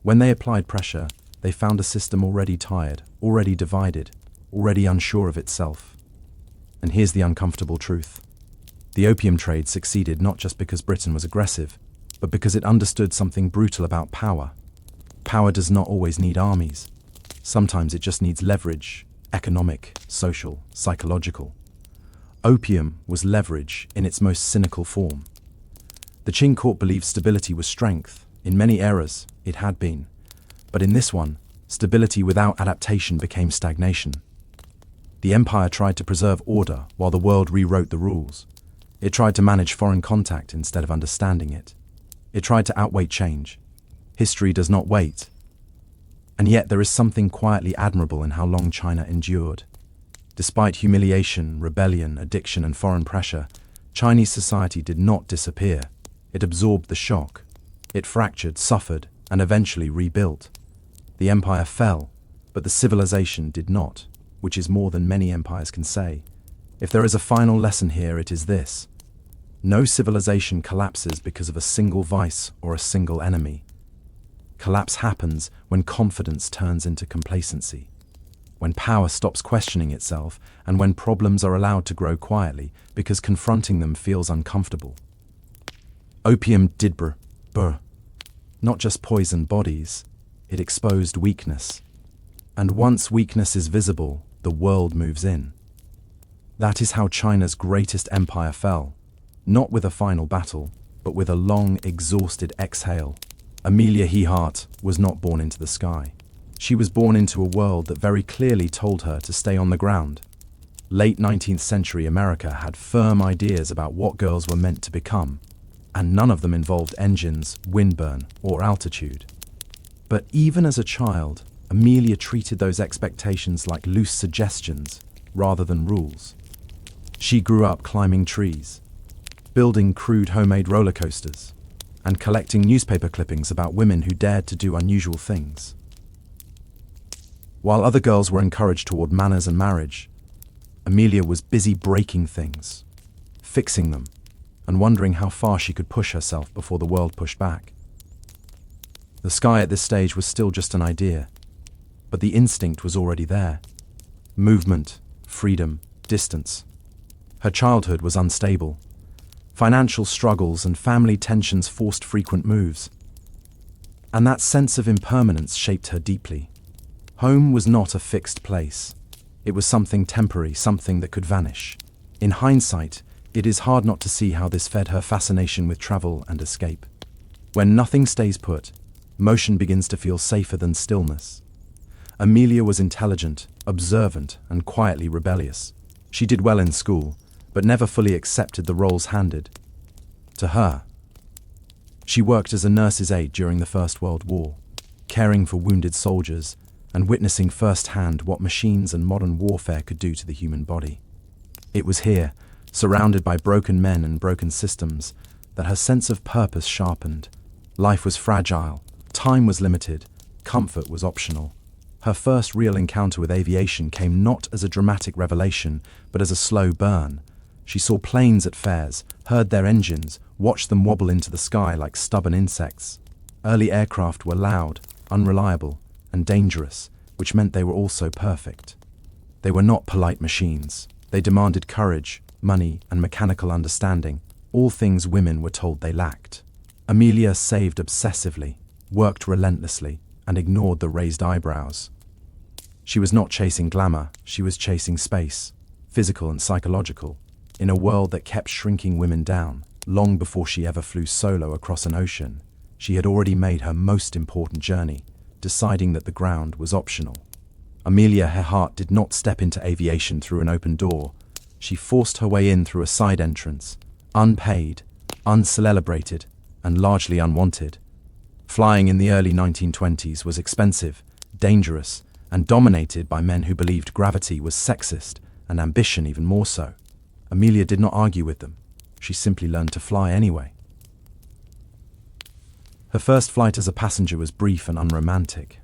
When they applied pressure, they found a system already tired, already divided, already unsure of itself. And here's the uncomfortable truth. The opium trade succeeded not just because Britain was aggressive, but because it understood something brutal about power. Power does not always need armies. Sometimes it just needs leverage, economic, social, psychological. Opium was leverage in its most cynical form. The Qing court believed stability was strength. In many eras, it had been. But in this one, stability without adaptation became stagnation. The empire tried to preserve order while the world rewrote the rules. It tried to manage foreign contact instead of understanding it. It tried to outweigh change. History does not wait. And yet there is something quietly admirable in how long China endured. Despite humiliation, rebellion, addiction, and foreign pressure, Chinese society did not disappear. It absorbed the shock. It fractured, suffered, and eventually rebuilt. The empire fell, but the civilization did not, which is more than many empires can say. If there is a final lesson here, it is this. No civilization collapses because of a single vice or a single enemy. Collapse happens when confidence turns into complacency, when power stops questioning itself, and when problems are allowed to grow quietly because confronting them feels uncomfortable. Opium did not just poison bodies, it exposed weakness. And once weakness is visible, the world moves in. That is how China's greatest empire fell, not with a final battle, but with a long, exhausted exhale. Amelia Earhart was not born into the sky. She was born into a world that very clearly told her to stay on the ground. Late 19th century America had firm ideas about what girls were meant to become, and none of them involved engines, windburn, or altitude. But even as a child, Amelia treated those expectations like loose suggestions rather than rules. She grew up climbing trees, building crude homemade roller coasters, and collecting newspaper clippings about women who dared to do unusual things. While other girls were encouraged toward manners and marriage, Amelia was busy breaking things, fixing them, and wondering how far she could push herself before the world pushed back. The sky at this stage was still just an idea, but the instinct was already there. Movement, freedom, distance. Her childhood was unstable. Financial struggles and family tensions forced frequent moves. And that sense of impermanence shaped her deeply. Home was not a fixed place. It was something temporary, something that could vanish. In hindsight, it is hard not to see how this fed her fascination with travel and escape. When nothing stays put, motion begins to feel safer than stillness. Amelia was intelligent, observant, and quietly rebellious. She did well in school, but never fully accepted the roles handed to her. She worked as a nurse's aide during the First World War, caring for wounded soldiers and witnessing firsthand what machines and modern warfare could do to the human body. It was here, surrounded by broken men and broken systems, that her sense of purpose sharpened. Life was fragile, time was limited, comfort was optional. Her first real encounter with aviation came not as a dramatic revelation, but as a slow burn. She saw planes at fairs, heard their engines, watched them wobble into the sky like stubborn insects. Early aircraft were loud, unreliable, and dangerous, which meant they were also perfect. They were not polite machines. They demanded courage, money, and mechanical understanding, all things women were told they lacked. Amelia saved obsessively, worked relentlessly, and ignored the raised eyebrows. She was not chasing glamour, she was chasing space, physical and psychological, in a world that kept shrinking women down. Long before she ever flew solo across an ocean, she had already made her most important journey, deciding that the ground was optional. Amelia Earhart did not step into aviation through an open door. She forced her way in through a side entrance, unpaid, uncelebrated, and largely unwanted. Flying in the early 1920s was expensive, dangerous, and dominated by men who believed gravity was sexist and ambition even more so. Amelia did not argue with them. She simply learned to fly anyway. Her first flight as a passenger was brief and unromantic.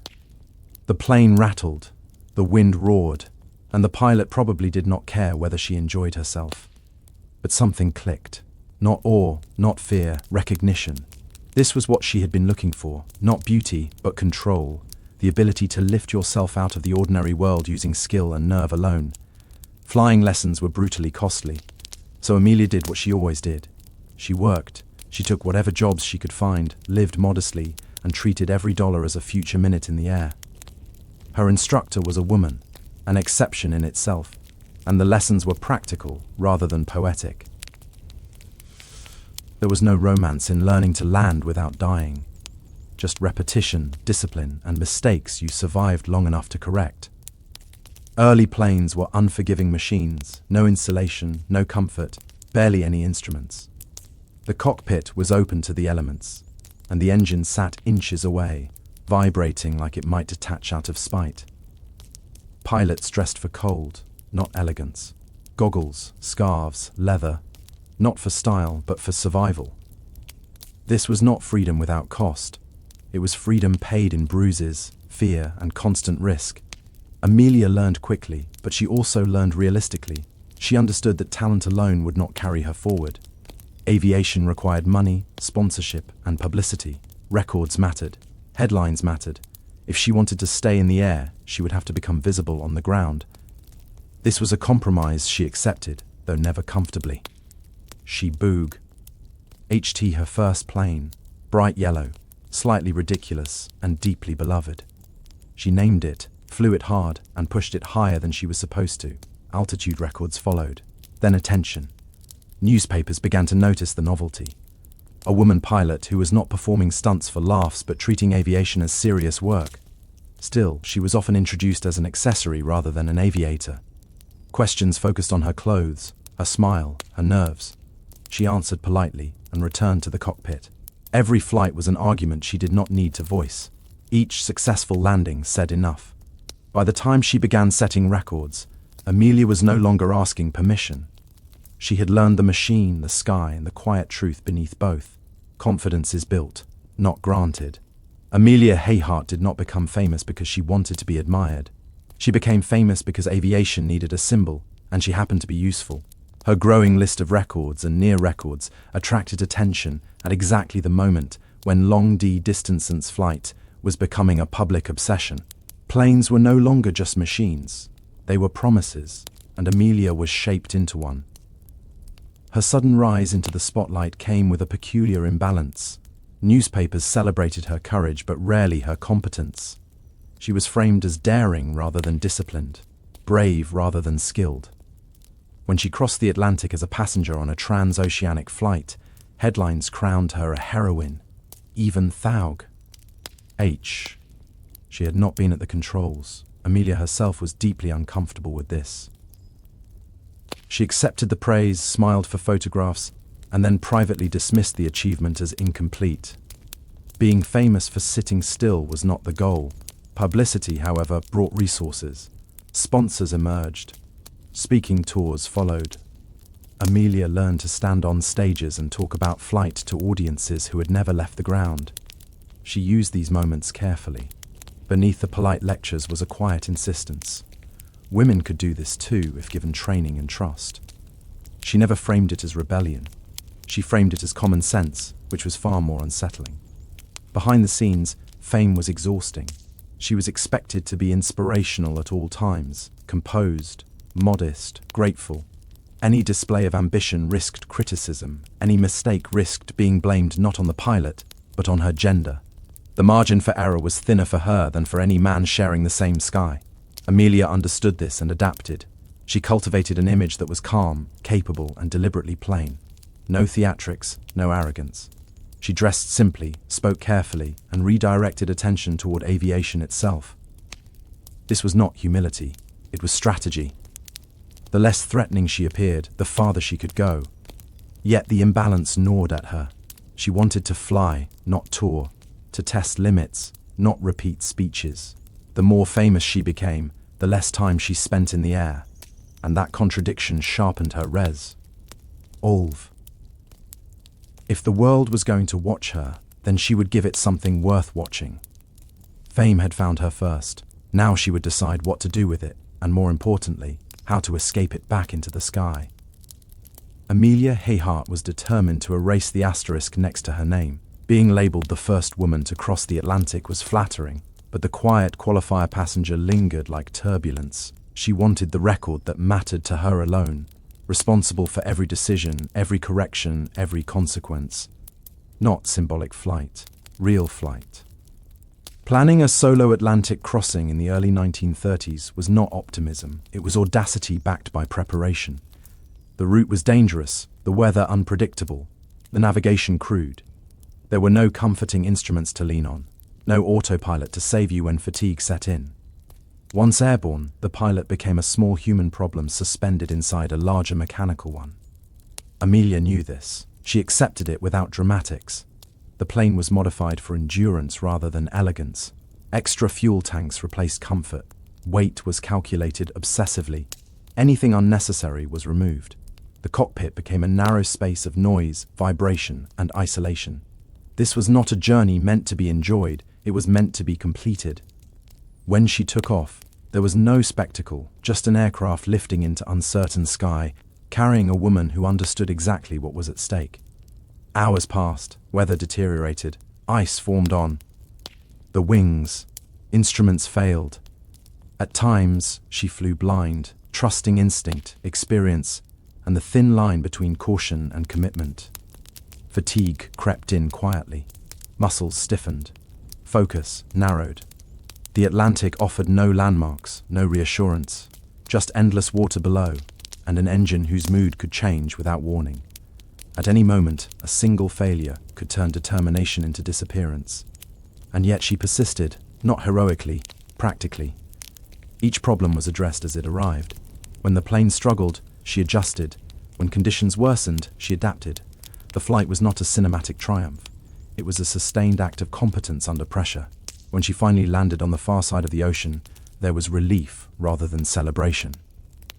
The plane rattled, the wind roared, and the pilot probably did not care whether she enjoyed herself. But something clicked. Not awe, not fear, recognition. This was what she had been looking for, not beauty, but control, the ability to lift yourself out of the ordinary world using skill and nerve alone. Flying lessons were brutally costly, so Amelia did what she always did. She worked, she took whatever jobs she could find, lived modestly, and treated every dollar as a future minute in the air. Her instructor was a woman, an exception in itself, and the lessons were practical rather than poetic. There was no romance in learning to land without dying. Just repetition, discipline, and mistakes you survived long enough to correct. Early planes were unforgiving machines, no insulation, no comfort, barely any instruments. The cockpit was open to the elements, and the engine sat inches away, vibrating like it might detach out of spite. Pilots dressed for cold, not elegance. Goggles, scarves, leather, not for style, but for survival. This was not freedom without cost. It was freedom paid in bruises, fear, and constant risk. Amelia learned quickly, but she also learned realistically. She understood that talent alone would not carry her forward. Aviation required money, sponsorship, and publicity. Records mattered. Headlines mattered. If she wanted to stay in the air, she would have to become visible on the ground. This was a compromise she accepted, though never comfortably. She boog. HT her first plane, bright yellow, slightly ridiculous, and deeply beloved. She named it, flew it hard, and pushed it higher than she was supposed to. Altitude records followed. Then attention. Newspapers began to notice the novelty. A woman pilot who was not performing stunts for laughs but treating aviation as serious work. Still, she was often introduced as an accessory rather than an aviator. Questions focused on her clothes, her smile, her nerves. She answered politely and returned to the cockpit. Every flight was an argument she did not need to voice. Each successful landing said enough. By the time she began setting records, Amelia was no longer asking permission. She had learned the machine, the sky, and the quiet truth beneath both. Confidence is built, not granted. Amelia Hayhart did not become famous because she wanted to be admired. She became famous because aviation needed a symbol, and she happened to be useful. Her growing list of records and near records attracted attention at exactly the moment when long-distance flight was becoming a public obsession. Planes were no longer just machines. They were promises, and Amelia was shaped into one. Her sudden rise into the spotlight came with a peculiar imbalance. Newspapers celebrated her courage, but rarely her competence. She was framed as daring rather than disciplined, brave rather than skilled. When she crossed the Atlantic as a passenger on a transoceanic flight, headlines crowned her a heroine, even Thaug. She had not been at the controls. Amelia herself was deeply uncomfortable with this. She accepted the praise, smiled for photographs, and then privately dismissed the achievement as incomplete. Being famous for sitting still was not the goal. Publicity, however, brought resources. Sponsors emerged. Speaking tours followed. Amelia learned to stand on stages and talk about flight to audiences who had never left the ground. She used these moments carefully. Beneath the polite lectures was a quiet insistence. Women could do this too if given training and trust. She never framed it as rebellion. She framed it as common sense, which was far more unsettling. Behind the scenes, fame was exhausting. She was expected to be inspirational at all times, composed, modest, grateful. Any display of ambition risked criticism. Any mistake risked being blamed not on the pilot, but on her gender. The margin for error was thinner for her than for any man sharing the same sky. Amelia understood this and adapted. She cultivated an image that was calm, capable, and deliberately plain. No theatrics, no arrogance. She dressed simply, spoke carefully, and redirected attention toward aviation itself. This was not humility, it was strategy. The less threatening she appeared, the farther she could go. Yet the imbalance gnawed at her. She wanted to fly, not tour, to test limits, not repeat speeches. The more famous she became, the less time she spent in the air, and that contradiction sharpened her resolve. If the world was going to watch her, then she would give it something worth watching. Fame had found her first. Now she would decide what to do with it, and more importantly, how to escape it back into the sky. Amelia Earhart was determined to erase the asterisk next to her name. Being labeled the first woman to cross the Atlantic was flattering, but the quiet qualifier passenger lingered like turbulence. She wanted the record that mattered to her alone, responsible for every decision, every correction, every consequence. Not symbolic flight, real flight. Planning a solo Atlantic crossing in the early 1930s was not optimism, it was audacity backed by preparation. The route was dangerous, the weather unpredictable, the navigation crude. There were no comforting instruments to lean on, no autopilot to save you when fatigue set in. Once airborne, the pilot became a small human problem suspended inside a larger mechanical one. Amelia knew this. She accepted it without dramatics. The plane was modified for endurance rather than elegance. Extra fuel tanks replaced comfort. Weight was calculated obsessively. Anything unnecessary was removed. The cockpit became a narrow space of noise, vibration, and isolation. This was not a journey meant to be enjoyed, it was meant to be completed. When she took off, there was no spectacle, just an aircraft lifting into uncertain sky, carrying a woman who understood exactly what was at stake. Hours passed, weather deteriorated, ice formed on the wings, instruments failed. At times, she flew blind, trusting instinct, experience, and the thin line between caution and commitment. Fatigue crept in quietly. Muscles stiffened. Focus narrowed. The Atlantic offered no landmarks, no reassurance, just endless water below, and an engine whose mood could change without warning. At any moment, a single failure could turn determination into disappearance. And yet she persisted, not heroically, practically. Each problem was addressed as it arrived. When the plane struggled, she adjusted. When conditions worsened, she adapted. The flight was not a cinematic triumph. It was a sustained act of competence under pressure. When she finally landed on the far side of the ocean, there was relief rather than celebration.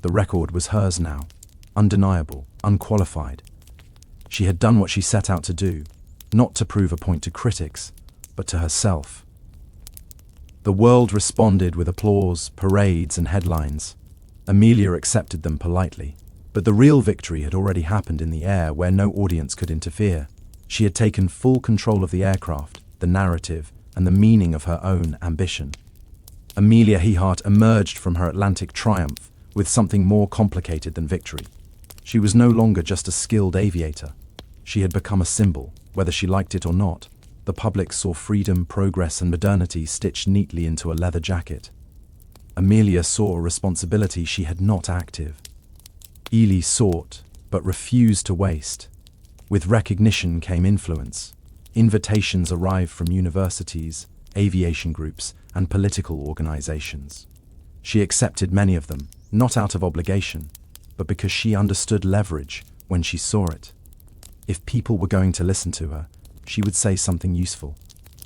The record was hers now, undeniable, unqualified. She had done what she set out to do, not to prove a point to critics, but to herself. The world responded with applause, parades, and headlines. Amelia accepted them politely. But the real victory had already happened in the air where no audience could interfere. She had taken full control of the aircraft, the narrative, and the meaning of her own ambition. Amelia Earhart emerged from her Atlantic triumph with something more complicated than victory. She was no longer just a skilled aviator. She had become a symbol, whether she liked it or not. The public saw freedom, progress, and modernity stitched neatly into a leather jacket. Amelia saw a responsibility she had not active. Ely sought, but refused to waste. With recognition came influence. Invitations arrived from universities, aviation groups, and political organizations. She accepted many of them, not out of obligation, but because she understood leverage when she saw it. If people were going to listen to her, she would say something useful.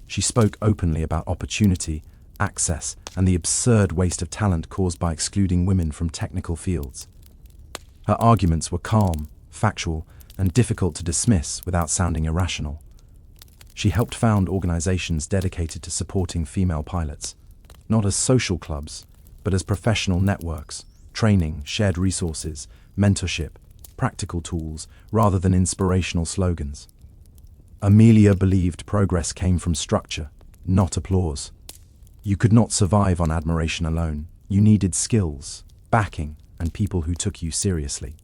She spoke openly about opportunity, access, and the absurd waste of talent caused by excluding women from technical fields. Her arguments were calm, factual, and difficult to dismiss without sounding irrational. She helped found organizations dedicated to supporting female pilots, not as social clubs, but as professional networks, training, shared resources, mentorship, practical tools, rather than inspirational slogans. Amelia believed progress came from structure, not applause. You could not survive on admiration alone. You needed skills, backing, and people who took you seriously.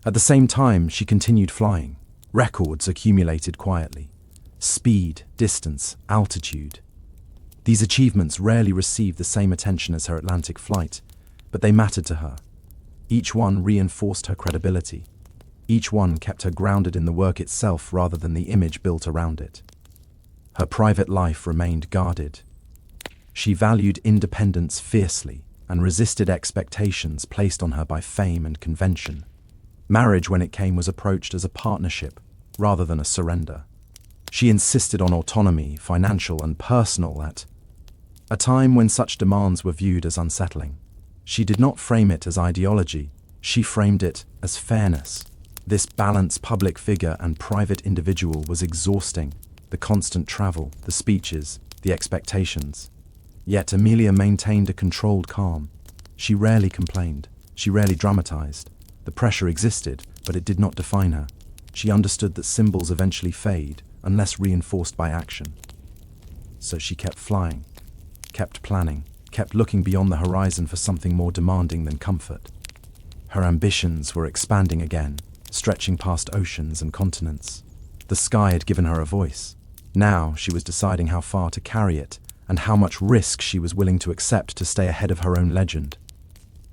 At the same time, she continued flying. Records accumulated quietly. Speed, distance, altitude. These achievements rarely received the same attention as her Atlantic flight, but they mattered to her. Each one reinforced her credibility. Each one kept her grounded in the work itself rather than the image built around it. Her private life remained guarded. She valued independence fiercely and resisted expectations placed on her by fame and convention. Marriage, when it came, was approached as a partnership rather than a surrender. She insisted on autonomy, financial and personal, at A time when such demands were viewed as unsettling. She did not frame it as ideology, she framed it as fairness. This balanced public figure and private individual was exhausting. The constant travel, the speeches, the expectations. Yet Amelia maintained a controlled calm. She rarely complained. She rarely dramatized. The pressure existed, but it did not define her. She understood that symbols eventually fade, unless reinforced by action. So she kept flying, kept planning, kept looking beyond the horizon for something more demanding than comfort. Her ambitions were expanding again, stretching past oceans and continents. The sky had given her a voice. Now she was deciding how far to carry it, and how much risk she was willing to accept to stay ahead of her own legend.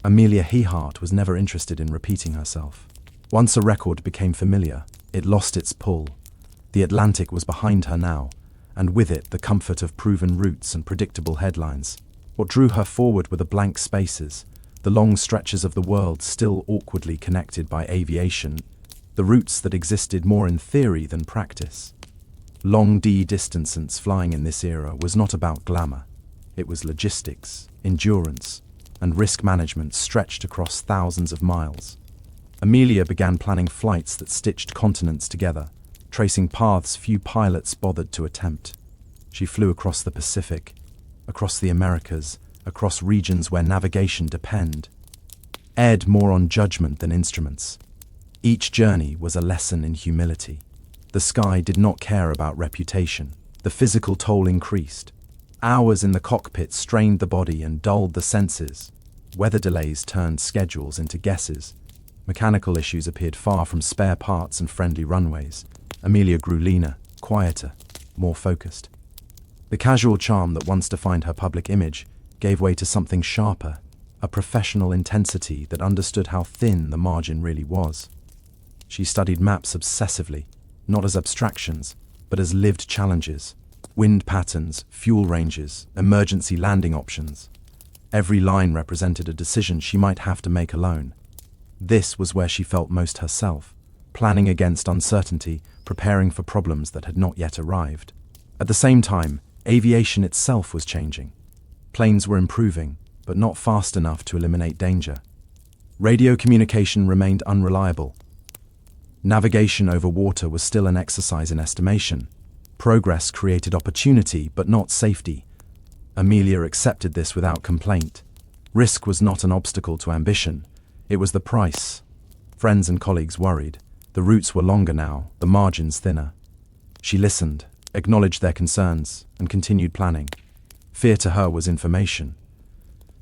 Amelia Earhart was never interested in repeating herself. Once a record became familiar, it lost its pull. The Atlantic was behind her now, and with it the comfort of proven routes and predictable headlines. What drew her forward were the blank spaces, the long stretches of the world still awkwardly connected by aviation, the routes that existed more in theory than practice. Long distance flying in this era was not about glamour. It was logistics, endurance, and risk management stretched across thousands of miles. Amelia began planning flights that stitched continents together, tracing paths few pilots bothered to attempt. She flew across the Pacific, across the Americas, across regions where navigation erred more on judgment than instruments. Each journey was a lesson in humility. The sky did not care about reputation. The physical toll increased. Hours in the cockpit strained the body and dulled the senses. Weather delays turned schedules into guesses. Mechanical issues appeared far from spare parts and friendly runways. Amelia grew leaner, quieter, more focused. The casual charm that once defined her public image gave way to something sharper, a professional intensity that understood how thin the margin really was. She studied maps obsessively, not as abstractions, but as lived challenges. Wind patterns, fuel ranges, emergency landing options. Every line represented a decision she might have to make alone. This was where she felt most herself, planning against uncertainty, preparing for problems that had not yet arrived. At the same time, aviation itself was changing. Planes were improving, but not fast enough to eliminate danger. Radio communication remained unreliable. Navigation over water was still an exercise in estimation. Progress created opportunity, but not safety. Amelia accepted this without complaint. Risk was not an obstacle to ambition. It was the price. Friends and colleagues worried. The routes were longer now, the margins thinner. She listened, acknowledged their concerns, and continued planning. Fear to her was information.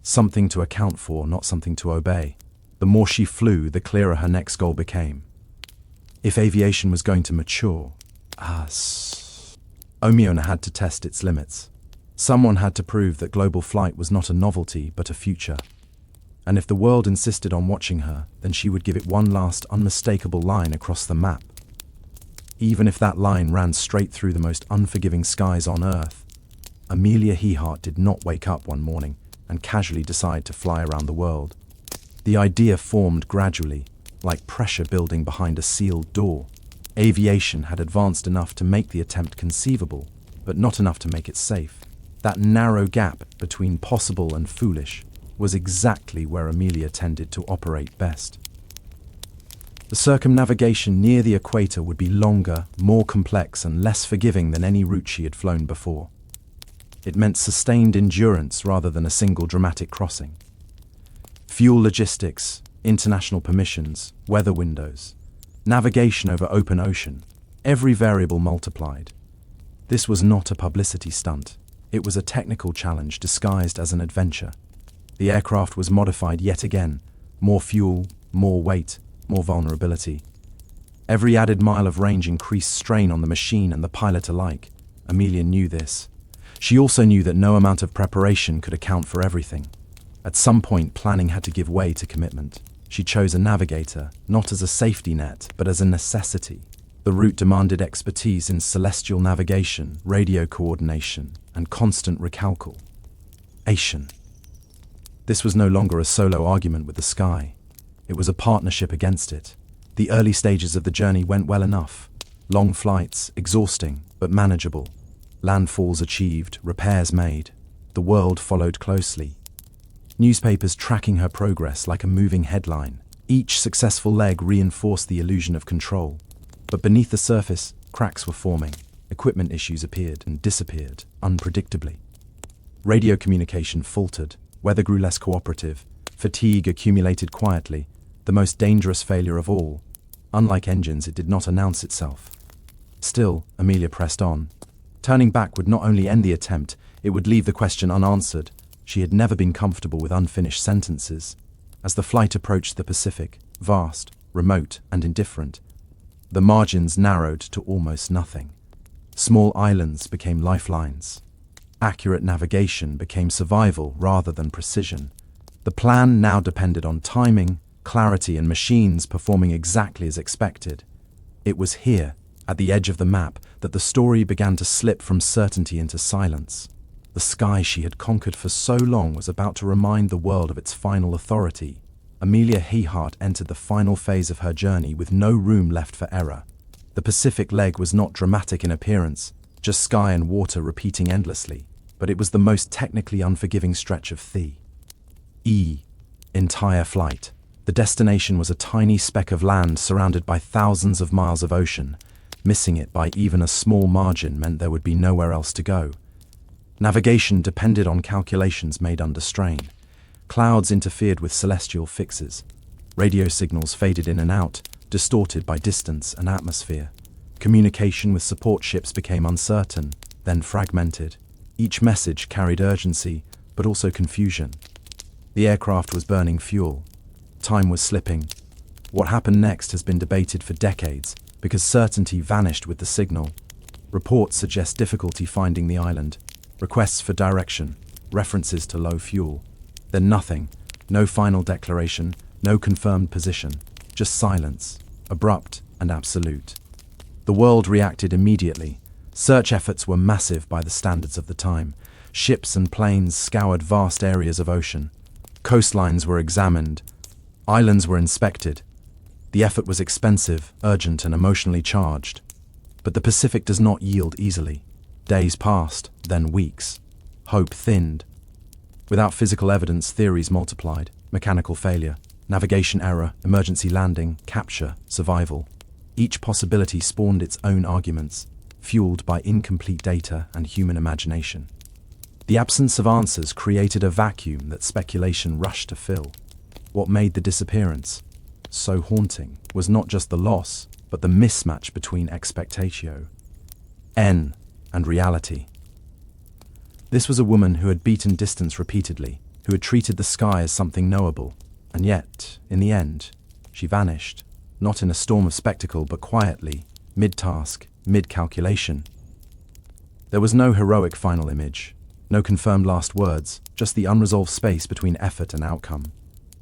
Something to account for, not something to obey. The more she flew, the clearer her next goal became. If aviation was going to mature, Opium had to test its limits. Someone had to prove that global flight was not a novelty, but a future. And if the world insisted on watching her, then she would give it one last unmistakable line across the map. Even if that line ran straight through the most unforgiving skies on Earth. Amelia Earhart did not wake up one morning and casually decide to fly around the world. The idea formed gradually, like pressure building behind a sealed door. Aviation had advanced enough to make the attempt conceivable, but not enough to make it safe. That narrow gap between possible and foolish was exactly where Amelia tended to operate best. The circumnavigation near the equator would be longer, more complex, and less forgiving than any route she had flown before. It meant sustained endurance rather than a single dramatic crossing. Fuel logistics, international permissions, weather windows, navigation over open ocean, every variable multiplied. This was not a publicity stunt. It was a technical challenge disguised as an adventure. The aircraft was modified yet again. More fuel, more weight, more vulnerability. Every added mile of range increased strain on the machine and the pilot alike. Amelia knew this. She also knew that no amount of preparation could account for everything. At some point, planning had to give way to commitment. She chose a navigator, not as a safety net, but as a necessity. The route demanded expertise in celestial navigation, radio coordination, and constant recalculation. This was no longer a solo argument with the sky. It was a partnership against it. The early stages of the journey went well enough. Long flights, exhausting, but manageable. Landfalls achieved, repairs made. The world followed closely. Newspapers tracking her progress like a moving headline. Each successful leg reinforced the illusion of control. But beneath the surface, cracks were forming. Equipment issues appeared and disappeared, unpredictably. Radio communication faltered, weather grew less cooperative, fatigue accumulated quietly, the most dangerous failure of all. Unlike engines, it did not announce itself. Still, Amelia pressed on. Turning back would not only end the attempt, it would leave the question unanswered. She had never been comfortable with unfinished sentences. As the flight approached the Pacific, vast, remote, and indifferent, the margins narrowed to almost nothing. Small islands became lifelines. Accurate navigation became survival rather than precision. The plan now depended on timing, clarity, and machines performing exactly as expected. It was here, at the edge of the map, that the story began to slip from certainty into silence. The sky she had conquered for so long was about to remind the world of its final authority. Amelia Earhart entered the final phase of her journey with no room left for error. The Pacific leg was not dramatic in appearance, just sky and water repeating endlessly, but it was the most technically unforgiving stretch of the entire flight. The destination was a tiny speck of land surrounded by thousands of miles of ocean. Missing it by even a small margin meant there would be nowhere else to go. Navigation depended on calculations made under strain. Clouds interfered with celestial fixes. Radio signals faded in and out, distorted by distance and atmosphere. Communication with support ships became uncertain, then fragmented. Each message carried urgency, but also confusion. The aircraft was burning fuel. Time was slipping. What happened next has been debated for decades, because certainty vanished with the signal. Reports suggest difficulty finding the island, requests for direction, references to low fuel. Then nothing, no final declaration, no confirmed position, just silence, abrupt and absolute. The world reacted immediately. Search efforts were massive by the standards of the time. Ships and planes scoured vast areas of ocean. Coastlines were examined. Islands were inspected. The effort was expensive, urgent, and emotionally charged. But the Pacific does not yield easily. Days passed, then weeks. Hope thinned. Without physical evidence, theories multiplied. Mechanical failure, navigation error, emergency landing, capture, survival. Each possibility spawned its own arguments, fueled by incomplete data and human imagination. The absence of answers created a vacuum that speculation rushed to fill. What made the disappearance so haunting was not just the loss, but the mismatch between expectatio and reality. This was a woman who had beaten distance repeatedly, who had treated the sky as something knowable, and yet, in the end, she vanished, not in a storm of spectacle, but quietly, mid-task, mid-calculation. There was no heroic final image, no confirmed last words, just the unresolved space between effort and outcome.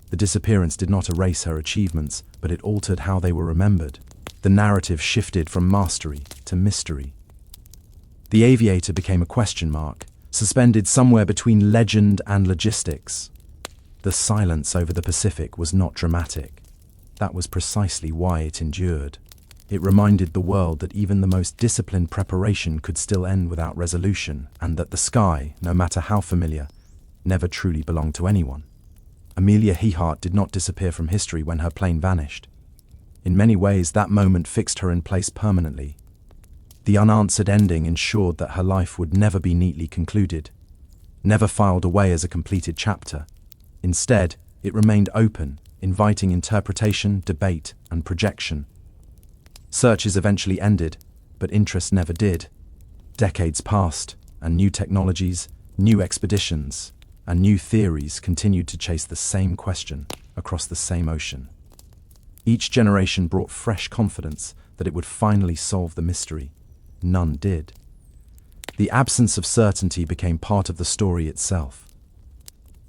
The disappearance did not erase her achievements, but it altered how they were remembered. The narrative shifted from mastery to mystery. The aviator became a question mark, suspended somewhere between legend and logistics. The silence over the Pacific was not dramatic. That was precisely why it endured. It reminded the world that even the most disciplined preparation could still end without resolution, and that the sky, no matter how familiar, never truly belonged to anyone. Amelia Earhart did not disappear from history when her plane vanished. In many ways, that moment fixed her in place permanently. The unanswered ending ensured that her life would never be neatly concluded, never filed away as a completed chapter. Instead, it remained open, inviting interpretation, debate, and projection. Searches eventually ended, but interest never did. Decades passed, and new technologies, new expeditions, and new theories continued to chase the same question across the same ocean. Each generation brought fresh confidence that it would finally solve the mystery. None did. The absence of certainty became part of the story itself.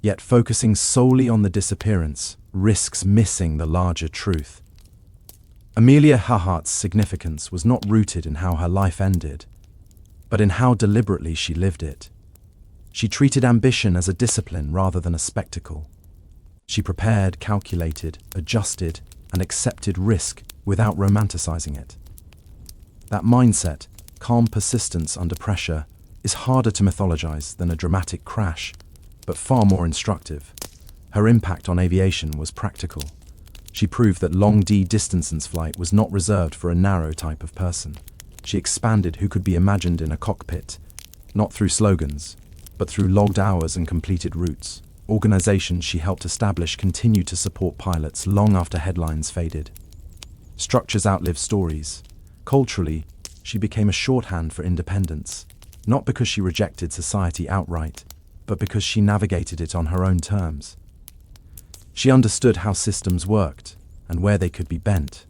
Yet focusing solely on the disappearance risks missing the larger truth. Amelia Earhart's significance was not rooted in how her life ended, but in how deliberately she lived it. She treated ambition as a discipline rather than a spectacle. She prepared, calculated, adjusted, and accepted risk without romanticizing it. That mindset, calm persistence under pressure, is harder to mythologize than a dramatic crash, but far more instructive. Her impact on aviation was practical. She proved that long-distance flight was not reserved for a narrow type of person. She expanded who could be imagined in a cockpit, not through slogans, but through logged hours and completed routes. Organizations she helped establish continued to support pilots long after headlines faded. Structures outlive stories. Culturally, she became a shorthand for independence, not because she rejected society outright, but because she navigated it on her own terms. She understood how systems worked and where they could be bent.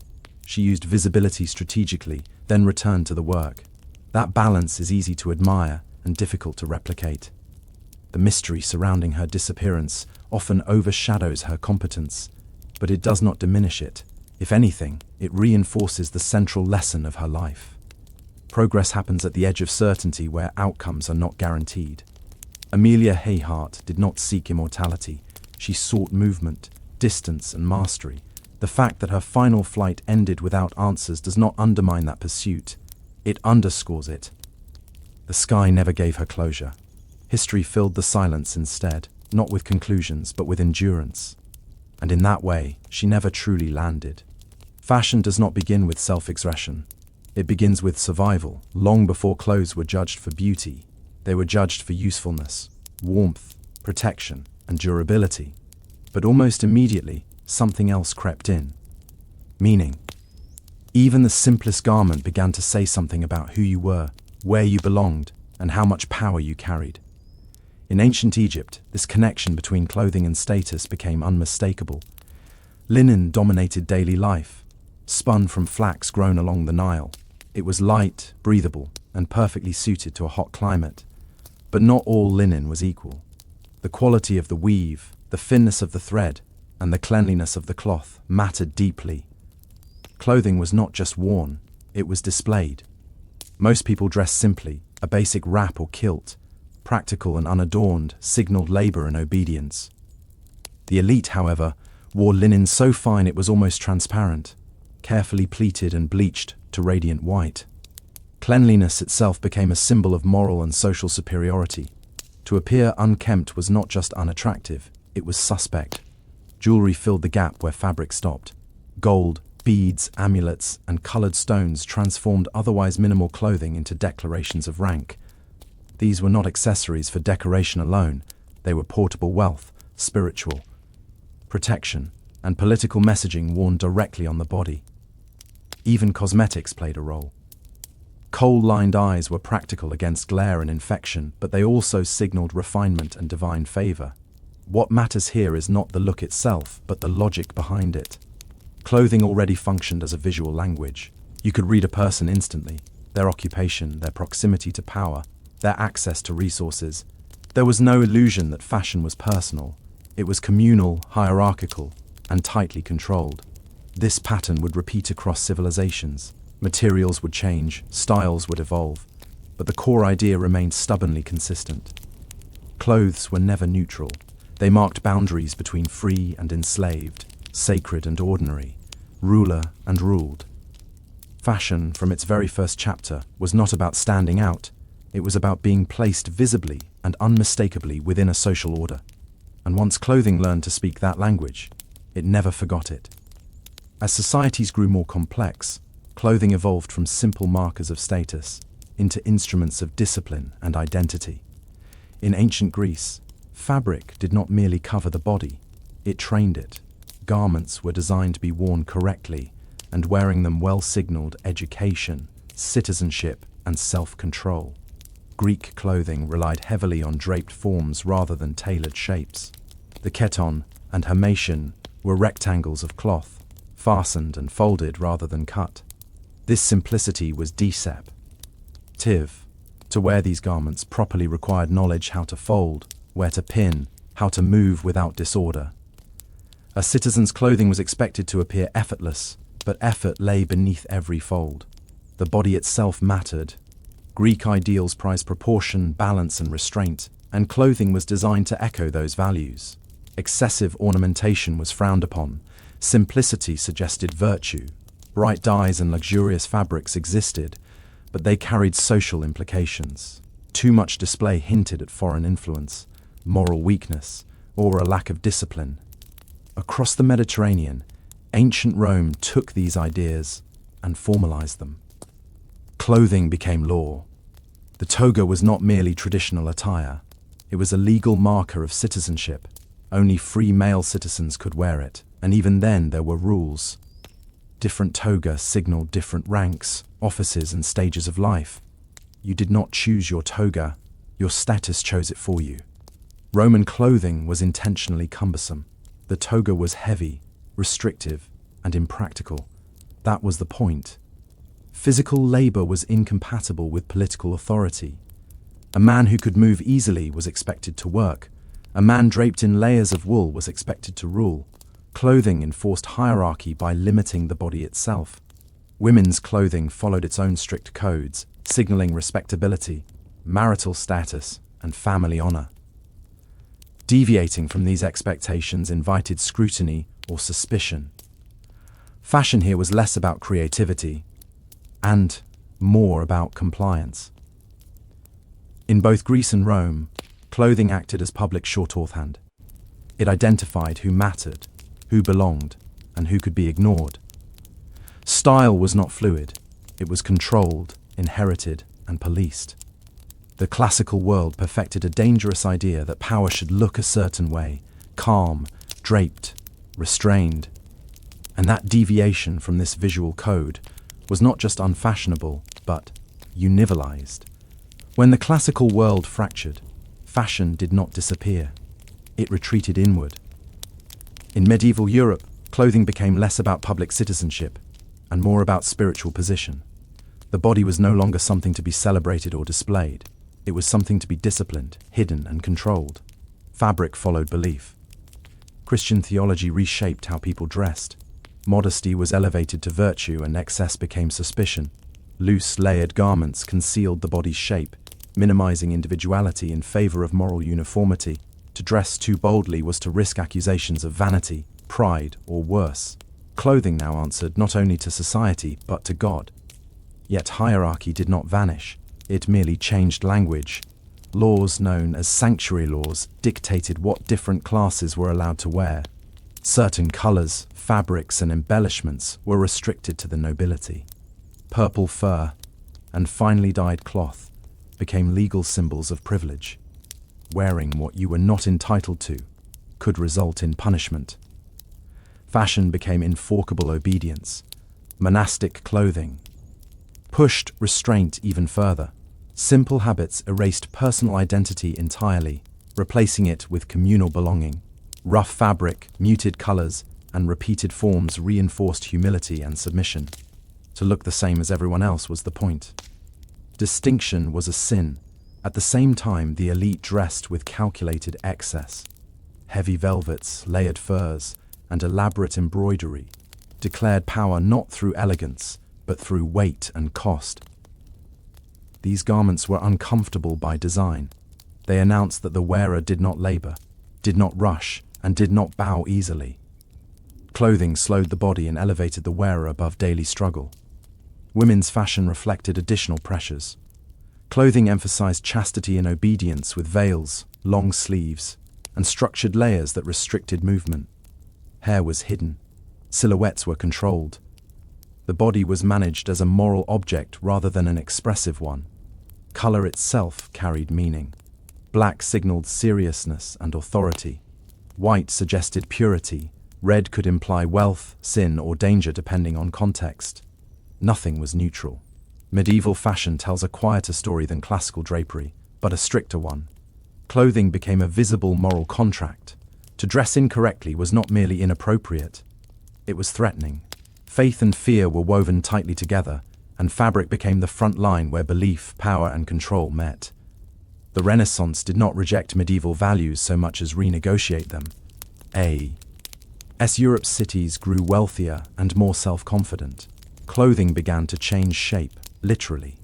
She used visibility strategically, then returned to the work. That balance is easy to admire and difficult to replicate. The mystery surrounding her disappearance often overshadows her competence, but it does not diminish it. If anything, it reinforces the central lesson of her life. Progress happens at the edge of certainty where outcomes are not guaranteed. Amelia Hayhart did not seek immortality. She sought movement, distance, and mastery. The fact that her final flight ended without answers does not undermine that pursuit. It underscores it. The sky never gave her closure. History filled the silence instead, not with conclusions, but with endurance. And in that way, she never truly landed. Fashion does not begin with self-expression. It begins with survival. Long before clothes were judged for beauty, they were judged for usefulness, warmth, protection, and durability. But almost immediately, something else crept in. Meaning. Even the simplest garment began to say something about who you were, where you belonged, and how much power you carried. In ancient Egypt, this connection between clothing and status became unmistakable. Linen dominated daily life, spun from flax grown along the Nile. It was light, breathable, and perfectly suited to a hot climate. But not all linen was equal. The quality of the weave, the thinness of the thread, and the cleanliness of the cloth mattered deeply. Clothing was not just worn, it was displayed. Most people dressed simply, a basic wrap or kilt, practical and unadorned, signaled labor and obedience. The elite, however, wore linen so fine it was almost transparent, carefully pleated and bleached to radiant white. Cleanliness itself became a symbol of moral and social superiority. To appear unkempt was not just unattractive, it was suspect. Jewelry filled the gap where fabric stopped. Gold, beads, amulets, and colored stones transformed otherwise minimal clothing into declarations of rank. These were not accessories for decoration alone, they were portable wealth, spiritual protection, and political messaging worn directly on the body. Even cosmetics played a role. Kohl-lined eyes were practical against glare and infection, but they also signaled refinement and divine favor. What matters here is not the look itself, but the logic behind it. Clothing already functioned as a visual language. You could read a person instantly, their occupation, their proximity to power, their access to resources. There was no illusion that fashion was personal. It was communal, hierarchical, and tightly controlled. This pattern would repeat across civilizations. Materials would change, styles would evolve, but the core idea remained stubbornly consistent. Clothes were never neutral. They marked boundaries between free and enslaved, sacred and ordinary, ruler and ruled. Fashion, from its very first chapter, was not about standing out. It was about being placed visibly and unmistakably within a social order. And once clothing learned to speak that language, it never forgot it. As societies grew more complex, clothing evolved from simple markers of status into instruments of discipline and identity. In ancient Greece, fabric did not merely cover the body, it trained it. Garments were designed to be worn correctly, and wearing them well signaled education, citizenship, and self-control. Greek clothing relied heavily on draped forms rather than tailored shapes. The keton and hermation were rectangles of cloth, fastened and folded rather than cut. This simplicity was deceptive. To wear these garments properly required knowledge how to fold, where to pin, how to move without disorder. A citizen's clothing was expected to appear effortless, but effort lay beneath every fold. The body itself mattered. Greek ideals prized proportion, balance, and restraint, and clothing was designed to echo those values. Excessive ornamentation was frowned upon. Simplicity suggested virtue. Bright dyes and luxurious fabrics existed, but they carried social implications. Too much display hinted at foreign influence, moral weakness, or a lack of discipline. Across the Mediterranean, ancient Rome took these ideas and formalized them. Clothing became law. The toga was not merely traditional attire. It was a legal marker of citizenship. Only free male citizens could wear it, and even then there were rules. Different toga signaled different ranks, offices, and stages of life. You did not choose your toga, your status chose it for you. Roman clothing was intentionally cumbersome. The toga was heavy, restrictive, and impractical. That was the point. Physical labor was incompatible with political authority. A man who could move easily was expected to work. A man draped in layers of wool was expected to rule. Clothing enforced hierarchy by limiting the body itself. Women's clothing followed its own strict codes, signaling respectability, marital status, and family honor. Deviating from these expectations invited scrutiny or suspicion. Fashion here was less about creativity and more about compliance. In both Greece and Rome, clothing acted as public shorthand. It identified who mattered, who belonged, and who could be ignored. Style was not fluid. It was controlled, inherited, and policed. The classical world perfected a dangerous idea that power should look a certain way, calm, draped, restrained. And that deviation from this visual code was not just unfashionable, but universalized. When the classical world fractured, fashion did not disappear. It retreated inward. In medieval Europe, clothing became less about public citizenship and more about spiritual position. The body was no longer something to be celebrated or displayed. It was something to be disciplined, hidden, and controlled. Fabric followed belief. Christian theology reshaped how people dressed. Modesty was elevated to virtue and excess became suspicion. Loose, layered garments concealed the body's shape, minimizing individuality in favor of moral uniformity. To dress too boldly was to risk accusations of vanity, pride, or worse. Clothing now answered not only to society, but to God. Yet hierarchy did not vanish. It merely changed language. Laws known as sanctuary laws dictated what different classes were allowed to wear. Certain colors, fabrics, and embellishments were restricted to the nobility. Purple fur and finely dyed cloth became legal symbols of privilege. Wearing what you were not entitled to could result in punishment. Fashion became enforceable obedience. Monastic clothing pushed restraint even further. Simple habits erased personal identity entirely, replacing it with communal belonging. Rough fabric, muted colors, and repeated forms reinforced humility and submission. To look the same as everyone else was the point. Distinction was a sin. At the same time, the elite dressed with calculated excess. Heavy velvets, layered furs, and elaborate embroidery declared power not through elegance, but through weight and cost. These garments were uncomfortable by design. They announced that the wearer did not labor, did not rush, and did not bow easily. Clothing slowed the body and elevated the wearer above daily struggle. Women's fashion reflected additional pressures. Clothing emphasized chastity and obedience with veils, long sleeves, and structured layers that restricted movement. Hair was hidden. Silhouettes were controlled. The body was managed as a moral object rather than an expressive one. Color itself carried meaning. Black signaled seriousness and authority. White suggested purity. Red could imply wealth, sin, or danger depending on context. Nothing was neutral. Medieval fashion tells a quieter story than classical drapery, but a stricter one. Clothing became a visible moral contract. To dress incorrectly was not merely inappropriate. It was threatening. Faith and fear were woven tightly together, and fabric became the front line where belief, power, and control met. The Renaissance did not reject medieval values so much as renegotiate them. As Europe's cities grew wealthier and more self-confident, clothing began to change shape, literally.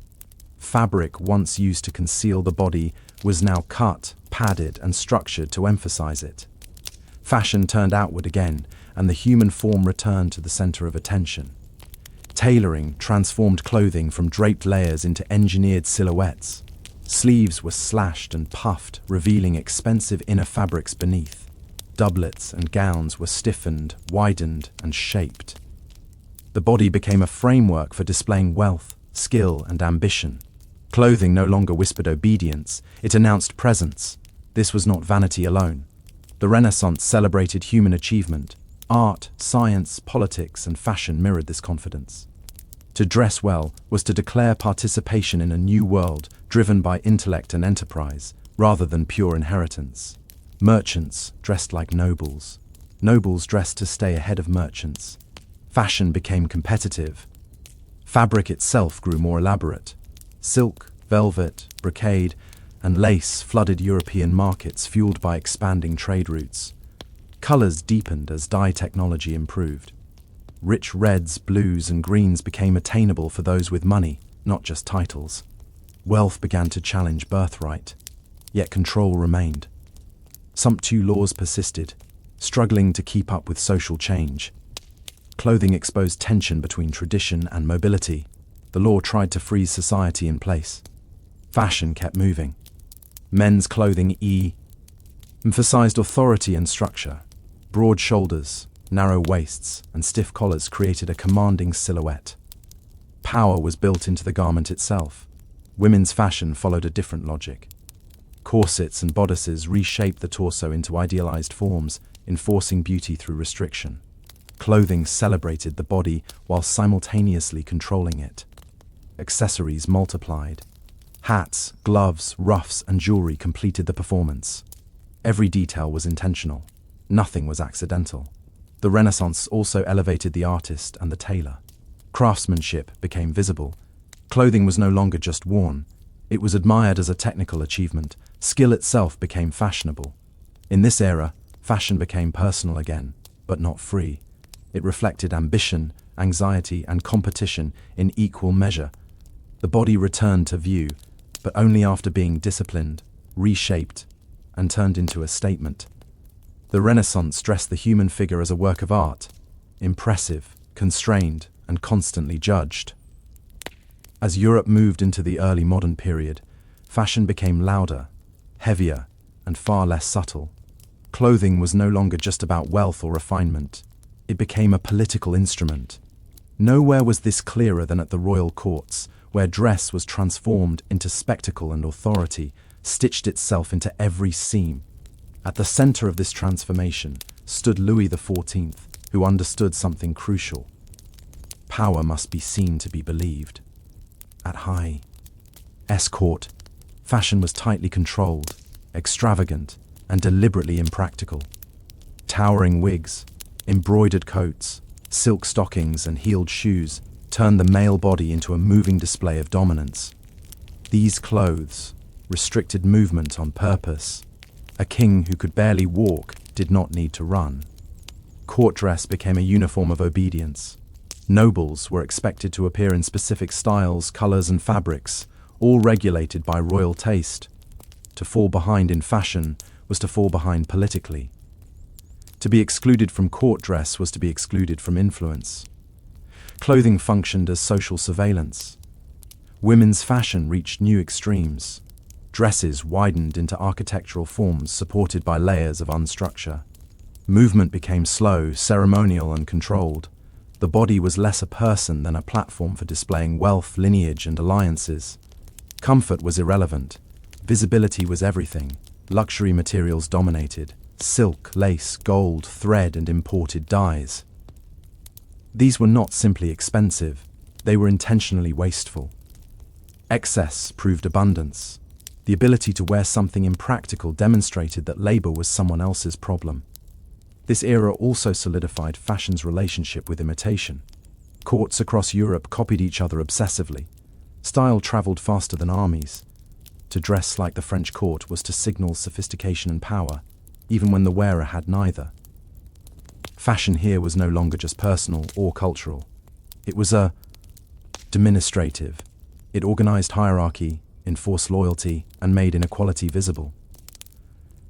Fabric once used to conceal the body was now cut, padded, and structured to emphasize it. Fashion turned outward again, and the human form returned to the center of attention. Tailoring transformed clothing from draped layers into engineered silhouettes. Sleeves were slashed and puffed, revealing expensive inner fabrics beneath. Doublets and gowns were stiffened, widened, and shaped. The body became a framework for displaying wealth, skill, and ambition. Clothing no longer whispered obedience, it announced presence. This was not vanity alone. The Renaissance celebrated human achievement. Art, science, politics, and fashion mirrored this confidence. To dress well was to declare participation in a new world driven by intellect and enterprise, rather than pure inheritance. Merchants dressed like nobles. Nobles dressed to stay ahead of merchants. Fashion became competitive. Fabric itself grew more elaborate. Silk, velvet, brocade, and lace flooded European markets, fueled by expanding trade routes. Colors deepened as dye technology improved. Rich reds, blues, and greens became attainable for those with money, not just titles. Wealth began to challenge birthright, yet control remained. Sumptu laws persisted, struggling to keep up with social change. Clothing exposed tension between tradition and mobility. The law tried to freeze society in place. Fashion kept moving. Men's clothing emphasized authority and structure. Broad shoulders, narrow waists, and stiff collars created a commanding silhouette. Power was built into the garment itself. Women's fashion followed a different logic. Corsets and bodices reshaped the torso into idealized forms, enforcing beauty through restriction. Clothing celebrated the body while simultaneously controlling it. Accessories multiplied. Hats, gloves, ruffs, and jewelry completed the performance. Every detail was intentional. Nothing was accidental. The Renaissance also elevated the artist and the tailor. Craftsmanship became visible. Clothing was no longer just worn. It was admired as a technical achievement. Skill itself became fashionable. In this era, fashion became personal again, but not free. It reflected ambition, anxiety, and competition in equal measure. The body returned to view, but only after being disciplined, reshaped, and turned into a statement. The Renaissance dressed the human figure as a work of art, impressive, constrained, and constantly judged. As Europe moved into the early modern period, fashion became louder, heavier, and far less subtle. Clothing was no longer just about wealth or refinement. It became a political instrument. Nowhere was this clearer than at the royal courts, where dress was transformed into spectacle and authority, stitched itself into every seam. At the center of this transformation stood Louis XIV, who understood something crucial. Power must be seen to be believed. At high court, fashion was tightly controlled, extravagant, and deliberately impractical. Towering wigs, embroidered coats, silk stockings, and heeled shoes turned the male body into a moving display of dominance. These clothes restricted movement on purpose. A king who could barely walk did not need to run. Court dress became a uniform of obedience. Nobles were expected to appear in specific styles, colors, and fabrics, all regulated by royal taste. To fall behind in fashion was to fall behind politically. To be excluded from court dress was to be excluded from influence. Clothing functioned as social surveillance. Women's fashion reached new extremes. Dresses widened into architectural forms supported by layers of unstructure. Movement became slow, ceremonial, and controlled. The body was less a person than a platform for displaying wealth, lineage, and alliances. Comfort was irrelevant. Visibility was everything. Luxury materials dominated. Silk, lace, gold, thread, and imported dyes. These were not simply expensive, they were intentionally wasteful. Excess proved abundance. The ability to wear something impractical demonstrated that labor was someone else's problem. This era also solidified fashion's relationship with imitation. Courts across Europe copied each other obsessively. Style traveled faster than armies. To dress like the French court was to signal sophistication and power, even when the wearer had neither. Fashion here was no longer just personal or cultural. It was demonstrative. It organized hierarchy, enforced loyalty, and made inequality visible.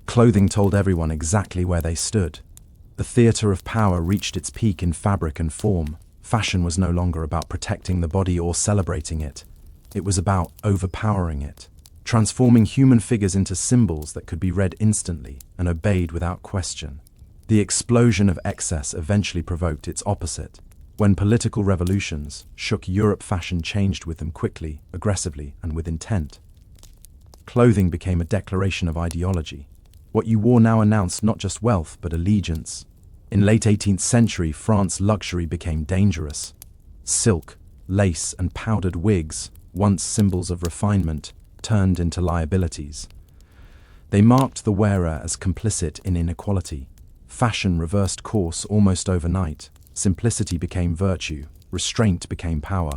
Clothing told everyone exactly where they stood. The theater of power reached its peak in fabric and form. Fashion was no longer about protecting the body or celebrating it. It was about overpowering it, transforming human figures into symbols that could be read instantly and obeyed without question. The explosion of excess eventually provoked its opposite. When political revolutions shook Europe, fashion changed with them quickly, aggressively, and with intent. Clothing became a declaration of ideology. What you wore now announced not just wealth, but allegiance. In late 18th century, France, luxury became dangerous. Silk, lace, and powdered wigs, once symbols of refinement, turned into liabilities. They marked the wearer as complicit in inequality. Fashion reversed course almost overnight. Simplicity became virtue, restraint became power.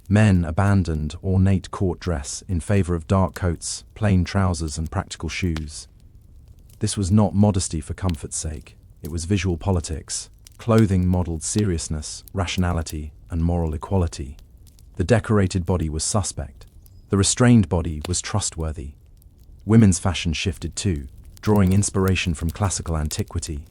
Men abandoned ornate court dress in favor of dark coats, plain trousers, and practical shoes. This was not modesty for comfort's sake. It was visual politics. Clothing modeled seriousness, rationality, and moral equality. The decorated body was suspect. The restrained body was trustworthy. Women's fashion shifted too, drawing inspiration from classical antiquity.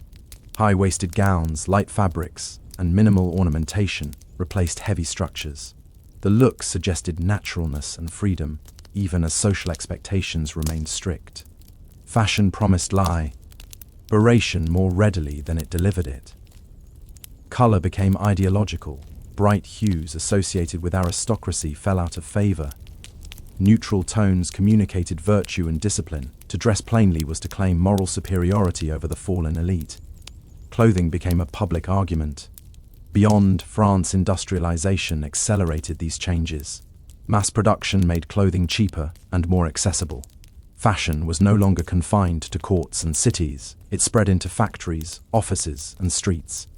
High-waisted gowns, light fabrics, and minimal ornamentation replaced heavy structures. The look suggested naturalness and freedom, even as social expectations remained strict. Fashion promised liberation more readily than it delivered it. Color became ideological. Bright hues associated with aristocracy fell out of favor. Neutral tones communicated virtue and discipline. To dress plainly was to claim moral superiority over the fallen elite. Clothing became a public argument. Beyond France, industrialization accelerated these changes. Mass production made clothing cheaper and more accessible. Fashion was no longer confined to courts and cities. It spread into factories, offices, and streets.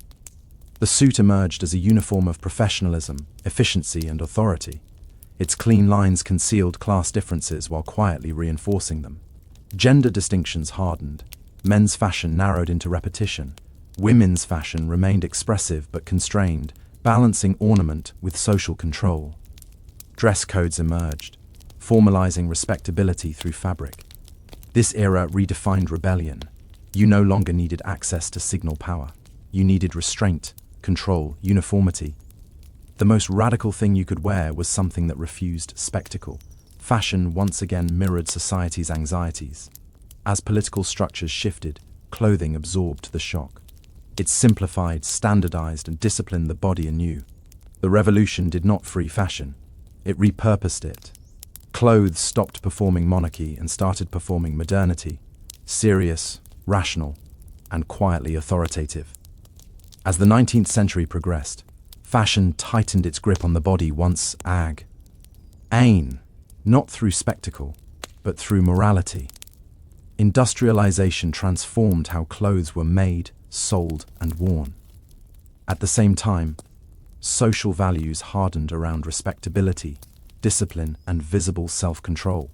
The suit emerged as a uniform of professionalism, efficiency, and authority. Its clean lines concealed class differences while quietly reinforcing them. Gender distinctions hardened. Men's fashion narrowed into repetition. Women's fashion remained expressive but constrained, balancing ornament with social control. Dress codes emerged, formalizing respectability through fabric. This era redefined rebellion. You no longer needed access to signal power. You needed restraint, control, uniformity. The most radical thing you could wear was something that refused spectacle. Fashion once again mirrored society's anxieties. As political structures shifted, clothing absorbed the shock. It simplified, standardized, and disciplined the body anew. The revolution did not free fashion. It repurposed it. Clothes stopped performing monarchy and started performing modernity, serious, rational, and quietly authoritative. As the 19th century progressed, fashion tightened its grip on the body once not through spectacle, but through morality. Industrialization transformed how clothes were made, sold, and worn. At the same time, social values hardened around respectability, discipline, and visible self-control.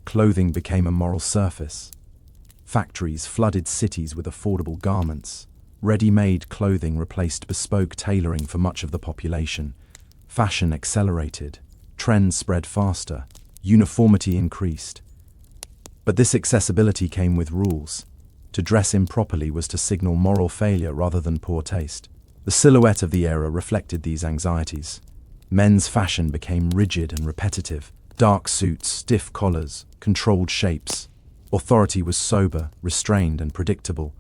Clothing became a moral surface. Factories flooded cities with affordable garments. Ready-made clothing replaced bespoke tailoring for much of the population. Fashion accelerated. Trends spread faster. Uniformity increased. But this accessibility came with rules. To dress improperly was to signal moral failure rather than poor taste. The silhouette of the era reflected these anxieties. Men's fashion became rigid and repetitive. Dark suits, stiff collars, controlled shapes. Authority was sober, restrained, and predictable.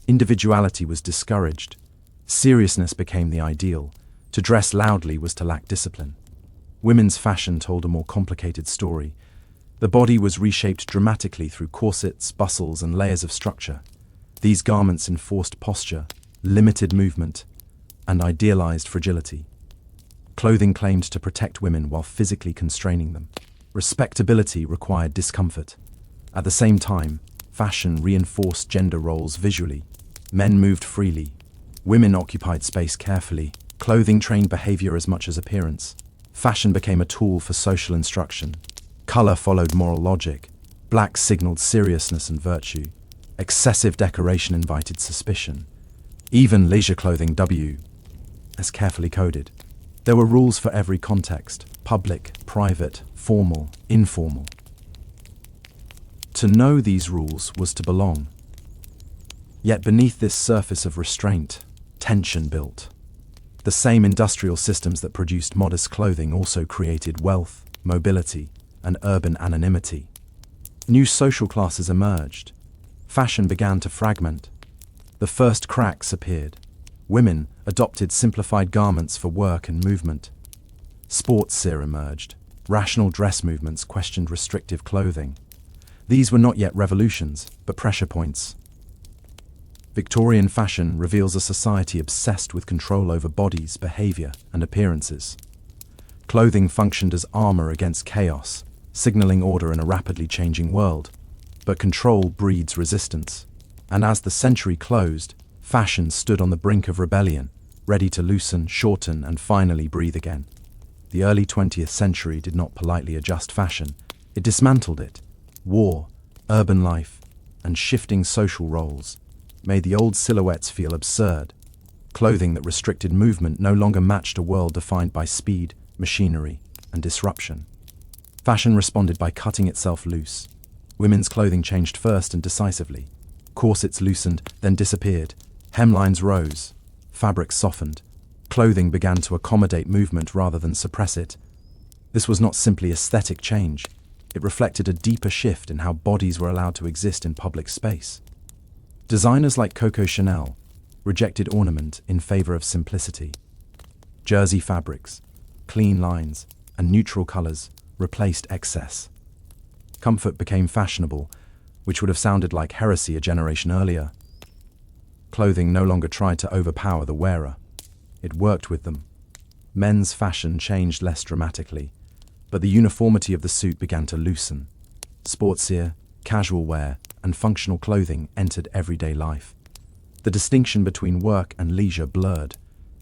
Individuality was discouraged. Seriousness became the ideal. To dress loudly was to lack discipline. Women's fashion told a more complicated story. The body was reshaped dramatically through corsets, bustles, and layers of structure. These garments enforced posture, limited movement, and idealized fragility. Clothing claimed to protect women while physically constraining them. Respectability required discomfort. At the same time, fashion reinforced gender roles visually. Men moved freely. Women occupied space carefully. Clothing trained behavior as much as appearance. Fashion became a tool for social instruction. Color followed moral logic. Black signaled seriousness and virtue. Excessive decoration invited suspicion. Even leisure clothing as carefully coded. There were rules for every context: public, private, formal, informal. To know these rules was to belong. Yet beneath this surface of restraint, tension built. The same industrial systems that produced modest clothing also created wealth, mobility, and urban anonymity. New social classes emerged. Fashion began to fragment. The first cracks appeared. Women adopted simplified garments for work and movement. Sportswear emerged. Rational dress movements questioned restrictive clothing. These were not yet revolutions, but pressure points. Victorian fashion reveals a society obsessed with control over bodies, behavior, and appearances. Clothing functioned as armor against chaos, signaling order in a rapidly changing world. But control breeds resistance. And as the century closed, fashion stood on the brink of rebellion, ready to loosen, shorten, and finally breathe again. The early 20th century did not politely adjust fashion. It dismantled it. War, urban life, and shifting social roles made the old silhouettes feel absurd. Clothing that restricted movement no longer matched a world defined by speed, machinery, and disruption. Fashion responded by cutting itself loose. Women's clothing changed first and decisively. Corsets loosened, then disappeared. Hemlines rose. Fabrics softened. Clothing began to accommodate movement rather than suppress it. This was not simply aesthetic change. It reflected a deeper shift in how bodies were allowed to exist in public space. Designers like Coco Chanel rejected ornament in favor of simplicity. Jersey fabrics, clean lines, and neutral colors replaced excess. Comfort became fashionable, which would have sounded like heresy a generation earlier. Clothing no longer tried to overpower the wearer. It worked with them. Men's fashion changed less dramatically, but the uniformity of the suit began to loosen. Sportswear, casual wear, and functional clothing entered everyday life. The distinction between work and leisure blurred.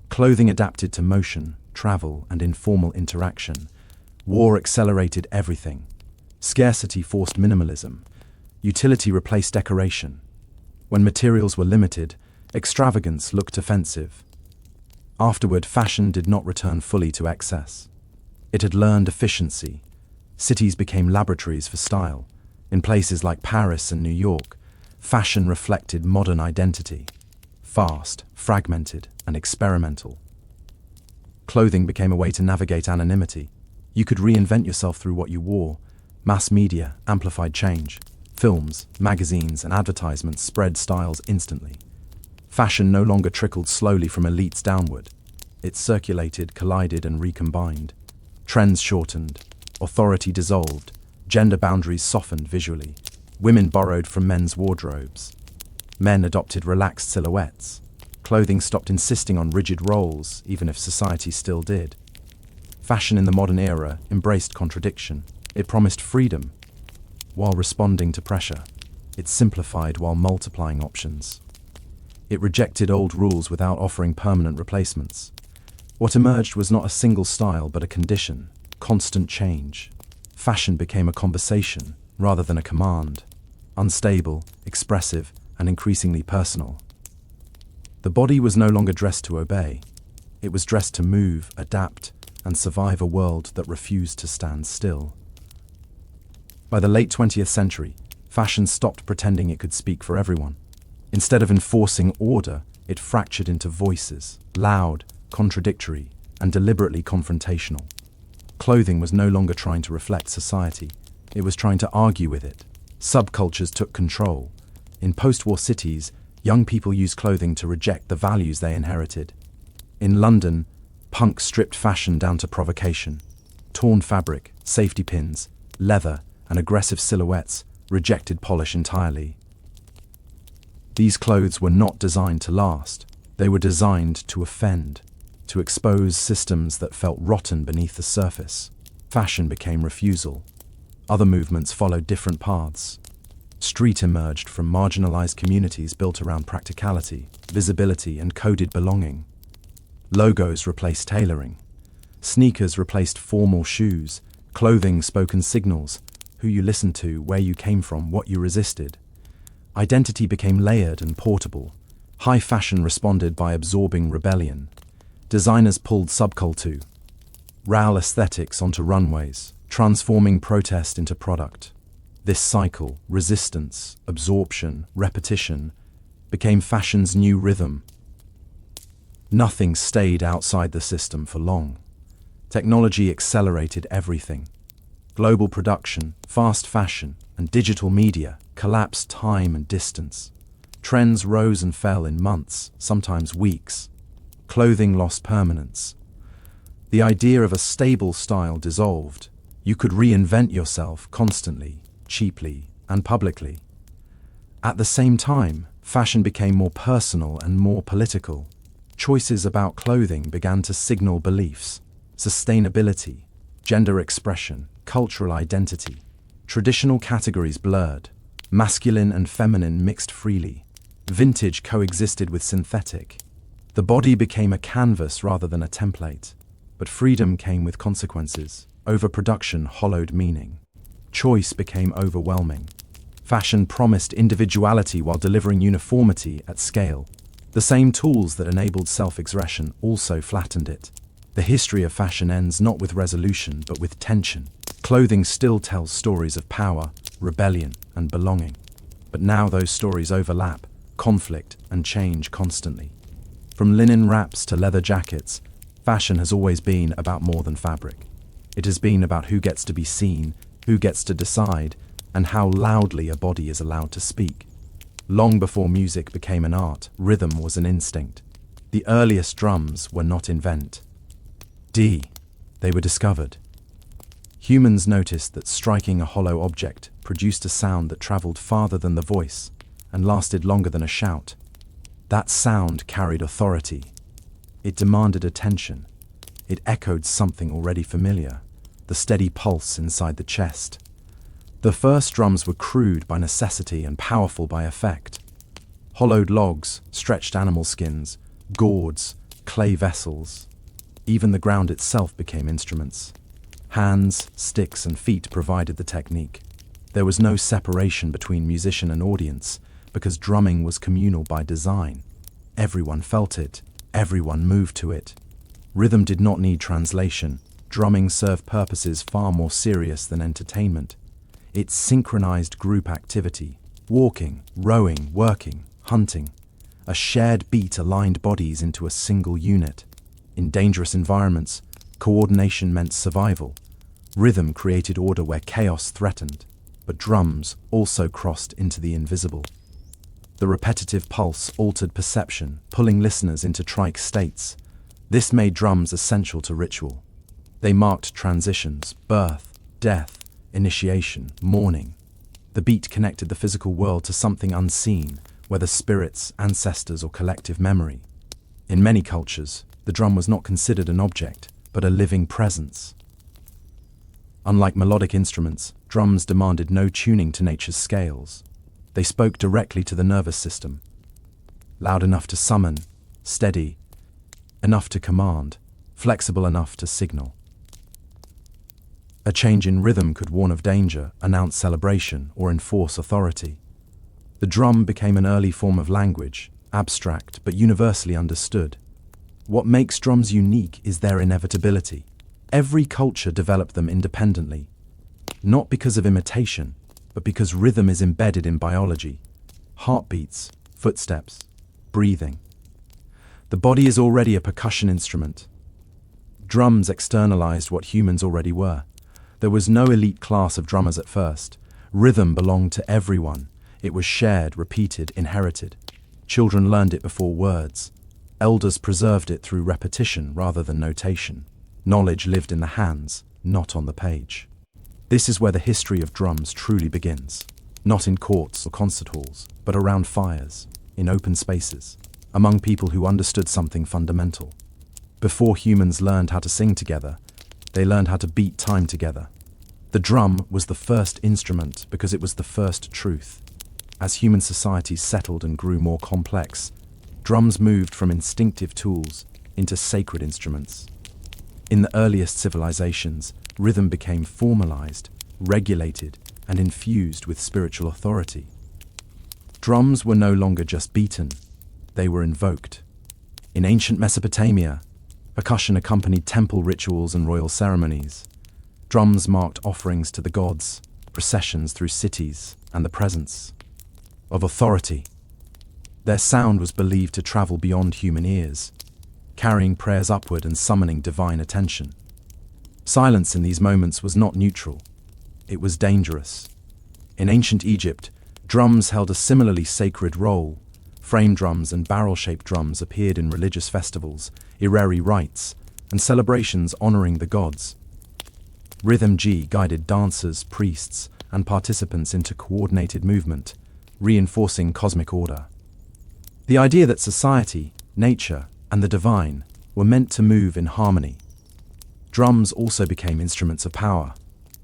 Clothing adapted to motion, travel, and informal interaction. War accelerated everything. Scarcity forced minimalism. Utility replaced decoration. When materials were limited, extravagance looked offensive. Afterward, fashion did not return fully to excess. It had learned efficiency. Cities became laboratories for style. In places like Paris and New York, fashion reflected modern identity. Fast, fragmented, and experimental. Clothing became a way to navigate anonymity. You could reinvent yourself through what you wore. Mass media amplified change. Films, magazines, and advertisements spread styles instantly. Fashion no longer trickled slowly from elites downward. It circulated, collided, and recombined. Trends shortened. Authority dissolved. Gender boundaries softened visually. Women borrowed from men's wardrobes. Men adopted relaxed silhouettes. Clothing stopped insisting on rigid roles, even if society still did. Fashion in the modern era embraced contradiction. It promised freedom while responding to pressure. It simplified while multiplying options. It rejected old rules without offering permanent replacements. What emerged was not a single style, but a condition, constant change. Fashion became a conversation rather than a command, unstable, expressive, and increasingly personal. The body was no longer dressed to obey. It was dressed to move, adapt, and survive a world that refused to stand still. By the late 20th century, fashion stopped pretending it could speak for everyone. Instead of enforcing order, it fractured into voices, loud, contradictory, and deliberately confrontational. Clothing was no longer trying to reflect society. It was trying to argue with it. Subcultures took control. In post-war cities, young people used clothing to reject the values they inherited. In London, punk stripped fashion down to provocation. Torn fabric, safety pins, leather, and aggressive silhouettes rejected polish entirely. These clothes were not designed to last. They were designed to offend, to expose systems that felt rotten beneath the surface. Fashion became refusal. Other movements followed different paths. Street emerged from marginalized communities built around practicality, visibility, and coded belonging. Logos replaced tailoring. Sneakers replaced formal shoes. Clothing spoken signals: who you listened to, where you came from, what you resisted. Identity became layered and portable. High fashion responded by absorbing rebellion. Designers pulled subculture, RAL aesthetics onto runways, transforming protest into product. This cycle, resistance, absorption, repetition, became fashion's new rhythm. Nothing stayed outside the system for long. Technology accelerated everything. Global production, fast fashion, and digital media collapsed time and distance. Trends rose and fell in months, sometimes weeks. Clothing lost permanence. The idea of a stable style dissolved. You could reinvent yourself constantly, cheaply, and publicly. At the same time, fashion became more personal and more political. Choices about clothing began to signal beliefs, sustainability, gender expression, cultural identity. Traditional categories blurred. Masculine and feminine mixed freely. Vintage coexisted with synthetic. The body became a canvas rather than a template. But freedom came with consequences. Overproduction hollowed meaning. Choice became overwhelming. Fashion promised individuality while delivering uniformity at scale. The same tools that enabled self-expression also flattened it. The history of fashion ends not with resolution, but with tension. Clothing still tells stories of power, rebellion, and belonging. But now those stories overlap, conflict, and change constantly. From linen wraps to leather jackets, fashion has always been about more than fabric. It has been about who gets to be seen, who gets to decide, and how loudly a body is allowed to speak. Long before music became an art, rhythm was an instinct. The earliest drums were not invent. They were discovered. Humans noticed that striking a hollow object produced a sound that traveled farther than the voice and lasted longer than a shout. That sound carried authority. It demanded attention. It echoed something already familiar, the steady pulse inside the chest. The first drums were crude by necessity and powerful by effect. Hollowed logs, stretched animal skins, gourds, clay vessels. Even the ground itself became instruments. Hands, sticks, and feet provided the technique. There was no separation between musician and audience, because drumming was communal by design. Everyone felt it. Everyone moved to it. Rhythm did not need translation. Drumming served purposes far more serious than entertainment. It synchronized group activity, walking, rowing, working, hunting. A shared beat aligned bodies into a single unit. In dangerous environments, coordination meant survival. Rhythm created order where chaos threatened, but drums also crossed into the invisible. The repetitive pulse altered perception, pulling listeners into trike states. This made drums essential to ritual. They marked transitions, birth, death, initiation, mourning. The beat connected the physical world to something unseen, whether spirits, ancestors, or collective memory. In many cultures, the drum was not considered an object, but a living presence. Unlike melodic instruments, drums demanded no tuning to nature's scales. They spoke directly to the nervous system. Loud enough to summon, steady enough to command, flexible enough to signal. A change in rhythm could warn of danger, announce celebration, or enforce authority. The drum became an early form of language, abstract but universally understood. What makes drums unique is their inevitability. Every culture developed them independently, not because of imitation, but because rhythm is embedded in biology. Heartbeats, footsteps, breathing. The body is already a percussion instrument. Drums externalized what humans already were. There was no elite class of drummers at first. Rhythm belonged to everyone. It was shared, repeated, inherited. Children learned it before words. Elders preserved it through repetition rather than notation. Knowledge lived in the hands, not on the page. This is where the history of drums truly begins. Not in courts or concert halls, but around fires, in open spaces, among people who understood something fundamental. Before humans learned how to sing together, they learned how to beat time together. The drum was the first instrument because it was the first truth. As human societies settled and grew more complex, drums moved from instinctive tools into sacred instruments. In the earliest civilizations, rhythm became formalized, regulated, and infused with spiritual authority. Drums were no longer just beaten, they were invoked. In ancient Mesopotamia, percussion accompanied temple rituals and royal ceremonies. Drums marked offerings to the gods, processions through cities, and the presence of authority. Their sound was believed to travel beyond human ears, carrying prayers upward and summoning divine attention. Silence in these moments was not neutral. it was dangerous. In ancient Egypt, drums held a similarly sacred role. Frame drums and barrel-shaped drums appeared in religious festivals, irari rites, and celebrations honoring the gods. Rhythm G guided dancers, priests, and participants into coordinated movement, reinforcing cosmic order. The idea that society, nature, and the divine were meant to move in harmony. Drums also became instruments of power.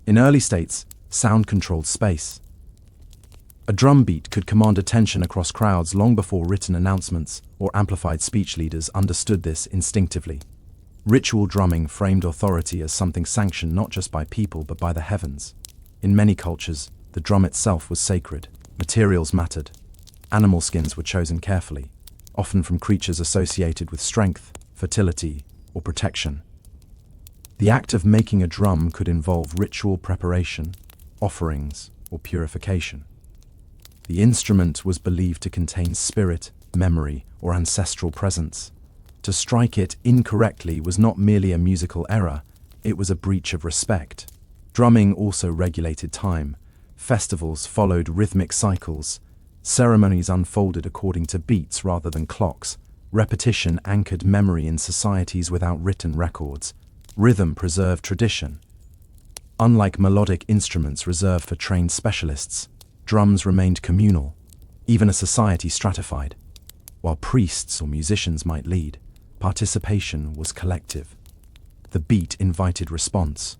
In early states, sound controlled space. A drum beat could command attention across crowds long before written announcements or amplified speech leaders understood this instinctively. Ritual drumming framed authority as something sanctioned not just by people but by the heavens. In many cultures, the drum itself was sacred. Materials mattered. Animal skins were chosen carefully, often from creatures associated with strength, fertility, or protection. The act of making a drum could involve ritual preparation, offerings, or purification. The instrument was believed to contain spirit, memory, or ancestral presence. To strike it incorrectly was not merely a musical error, it was a breach of respect. Drumming also regulated time. Festivals followed rhythmic cycles. Ceremonies unfolded according to beats rather than clocks. Repetition anchored memory in societies without written records. Rhythm preserved tradition. Unlike melodic instruments reserved for trained specialists, drums remained communal, even a society stratified. While priests or musicians might lead, participation was collective. The beat invited response.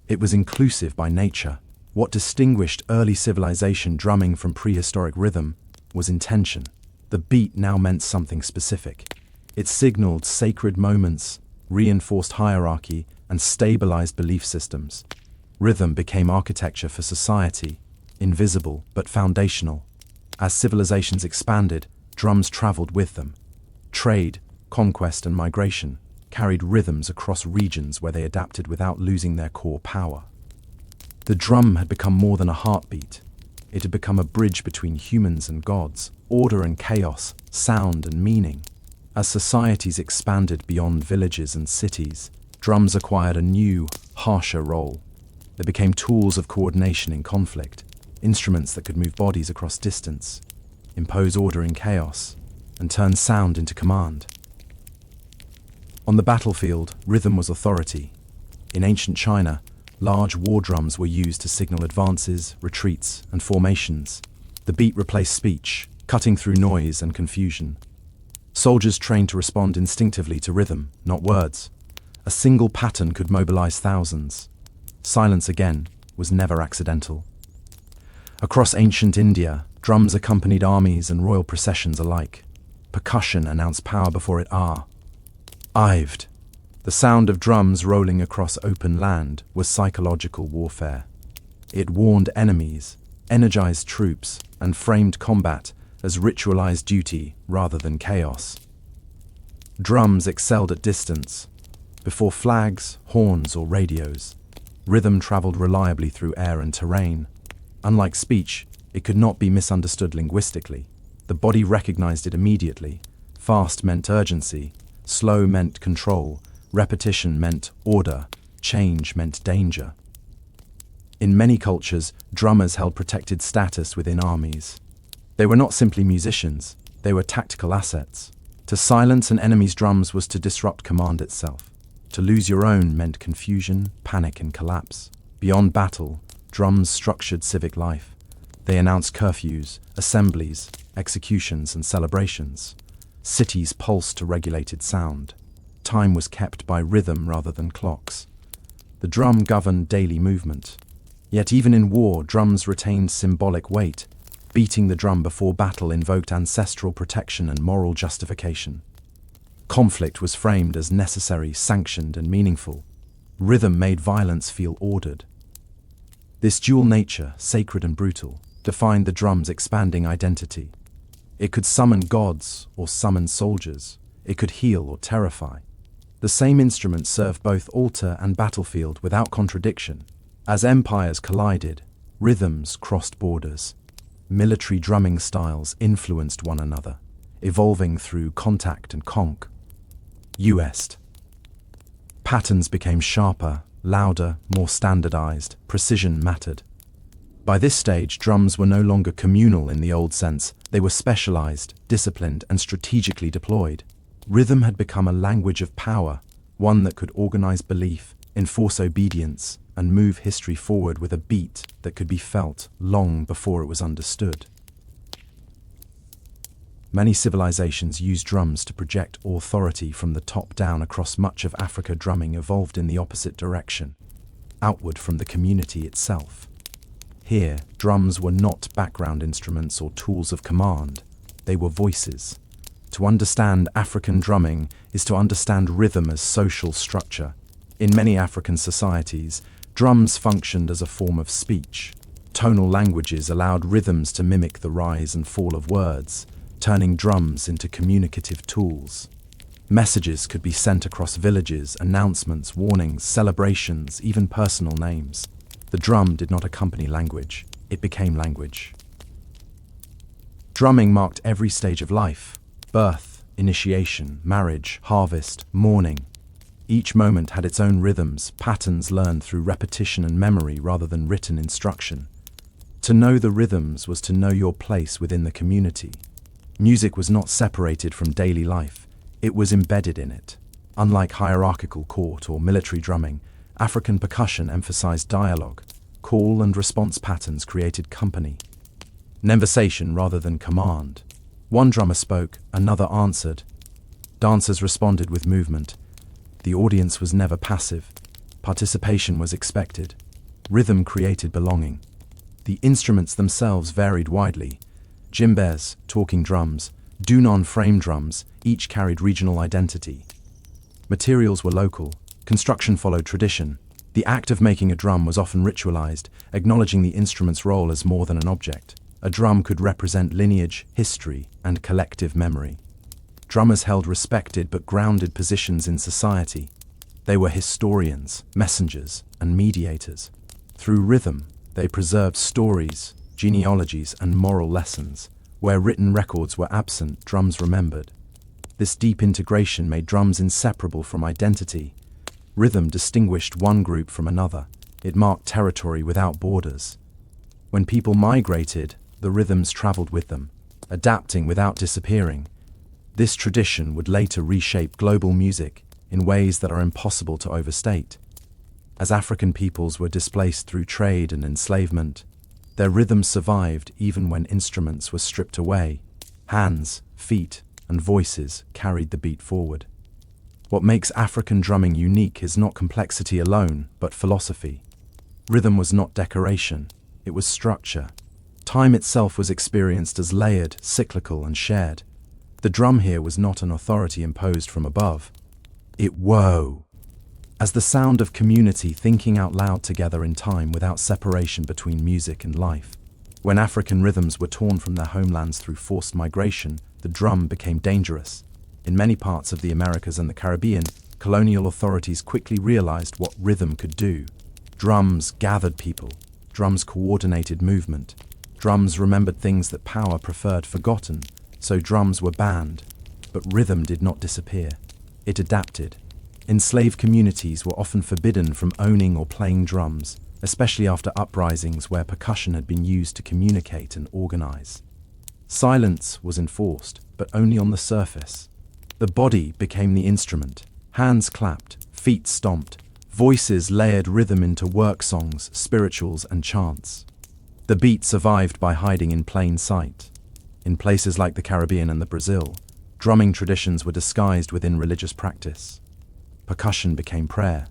It was inclusive by nature. What distinguished early civilization drumming from prehistoric rhythm was intention. The beat now meant something specific. It signaled sacred moments, reinforced hierarchy, and stabilized belief systems. Rhythm became architecture for society, invisible but foundational. As civilizations expanded, drums traveled with them. Trade, conquest, and migration carried rhythms across regions where they adapted without losing their core power. The drum had become more than a heartbeat. It had become a bridge between humans and gods, order and chaos, sound and meaning. As societies expanded beyond villages and cities, drums acquired a new, harsher role. They became tools of coordination in conflict, instruments that could move bodies across distance, impose order in chaos, and turn sound into command. On the battlefield, rhythm was authority. In ancient China, large war drums were used to signal advances, retreats, and formations. The beat replaced speech, cutting through noise and confusion. Soldiers trained to respond instinctively to rhythm, not words. A single pattern could mobilize thousands. Silence, again, was never accidental. Across ancient India, drums accompanied armies and royal processions alike. Percussion announced power before it arrived. The sound of drums rolling across open land was psychological warfare. It warned enemies, energized troops, and framed combat as ritualized duty rather than chaos. Drums excelled at distance. Before flags, horns, or radios, rhythm traveled reliably through air and terrain. Unlike speech, it could not be misunderstood linguistically. The body recognized it immediately. Fast meant urgency, slow meant control, repetition meant order, change meant danger. In many cultures, drummers held protected status within armies. They were not simply musicians, they were tactical assets. To silence an enemy's drums was to disrupt command itself. To lose your own meant confusion, panic, and collapse. Beyond battle, drums structured civic life. They announced curfews, assemblies, executions, and celebrations. Cities pulsed to regulated sound. Time was kept by rhythm rather than clocks. The drum governed daily movement. Yet even in war, drums retained symbolic weight. Beating the drum before battle invoked ancestral protection and moral justification. Conflict was framed as necessary, sanctioned, and meaningful. Rhythm made violence feel ordered. This dual nature, sacred and brutal, defined the drum's expanding identity. It could summon gods or summon soldiers. It could heal or terrify. The same instrument served both altar and battlefield without contradiction. As empires collided, rhythms crossed borders. Military drumming styles influenced one another, evolving through contact and conquest. Patterns became sharper, louder, more standardized, precision mattered. By this stage, drums were no longer communal in the old sense. They were specialized, disciplined, and strategically deployed. Rhythm had become a language of power, one that could organize belief, enforce obedience, and move history forward with a beat that could be felt long before it was understood. Many civilizations used drums to project authority from the top down. Across much of Africa, drumming evolved in the opposite direction, outward from the community itself. Here, drums were not background instruments or tools of command. They were voices. To understand African drumming is to understand rhythm as social structure. In many African societies, drums functioned as a form of speech. Tonal languages allowed rhythms to mimic the rise and fall of words, turning drums into communicative tools. Messages could be sent across villages, announcements, warnings, celebrations, even personal names. The drum did not accompany language, it became language. Drumming marked every stage of life: birth, initiation, marriage, harvest, mourning. Each moment had its own rhythms, patterns learned through repetition and memory rather than written instruction. To know the rhythms was to know your place within the community. Music was not separated from daily life, it was embedded in it. Unlike hierarchical court or military drumming, African percussion emphasized dialogue. Call and response patterns created company. Conversation rather than command. One drummer spoke, another answered. Dancers responded with movement. The audience was never passive. Participation was expected. Rhythm created belonging. The instruments themselves varied widely. Djembes, talking drums, Dunon frame drums, each carried regional identity. Materials were local. Construction followed tradition. The act of making a drum was often ritualized, acknowledging the instrument's role as more than an object. A drum could represent lineage, history, and collective memory. Drummers held respected but grounded positions in society. They were historians, messengers, and mediators. Through rhythm, they preserved stories, genealogies, and moral lessons. Where written records were absent, drums remembered. This deep integration made drums inseparable from identity. Rhythm distinguished one group from another. It marked territory without borders. When people migrated, the rhythms traveled with them, adapting without disappearing. This tradition would later reshape global music in ways that are impossible to overstate. As African peoples were displaced through trade and enslavement, their rhythms survived even when instruments were stripped away. Hands, feet, and voices carried the beat forward. What makes African drumming unique is not complexity alone, but philosophy. Rhythm was not decoration, it was structure. Time itself was experienced as layered, cyclical, and shared. The drum here was not an authority imposed from above. It whoa, as the sound of community thinking out loud together in time without separation between music and life. When African rhythms were torn from their homelands through forced migration, the drum became dangerous. In many parts of the Americas and the Caribbean, colonial authorities quickly realized what rhythm could do. Drums gathered people. Drums coordinated movement. Drums remembered things that power preferred forgotten, so drums were banned. But rhythm did not disappear. It adapted. Enslaved communities were often forbidden from owning or playing drums, especially after uprisings where percussion had been used to communicate and organize. Silence was enforced, but only on the surface. The body became the instrument. Hands clapped, feet stomped, voices layered rhythm into work songs, spirituals, and chants. The beat survived by hiding in plain sight. In places like the Caribbean and the Brazil, drumming traditions were disguised within religious practice. Percussion became prayer.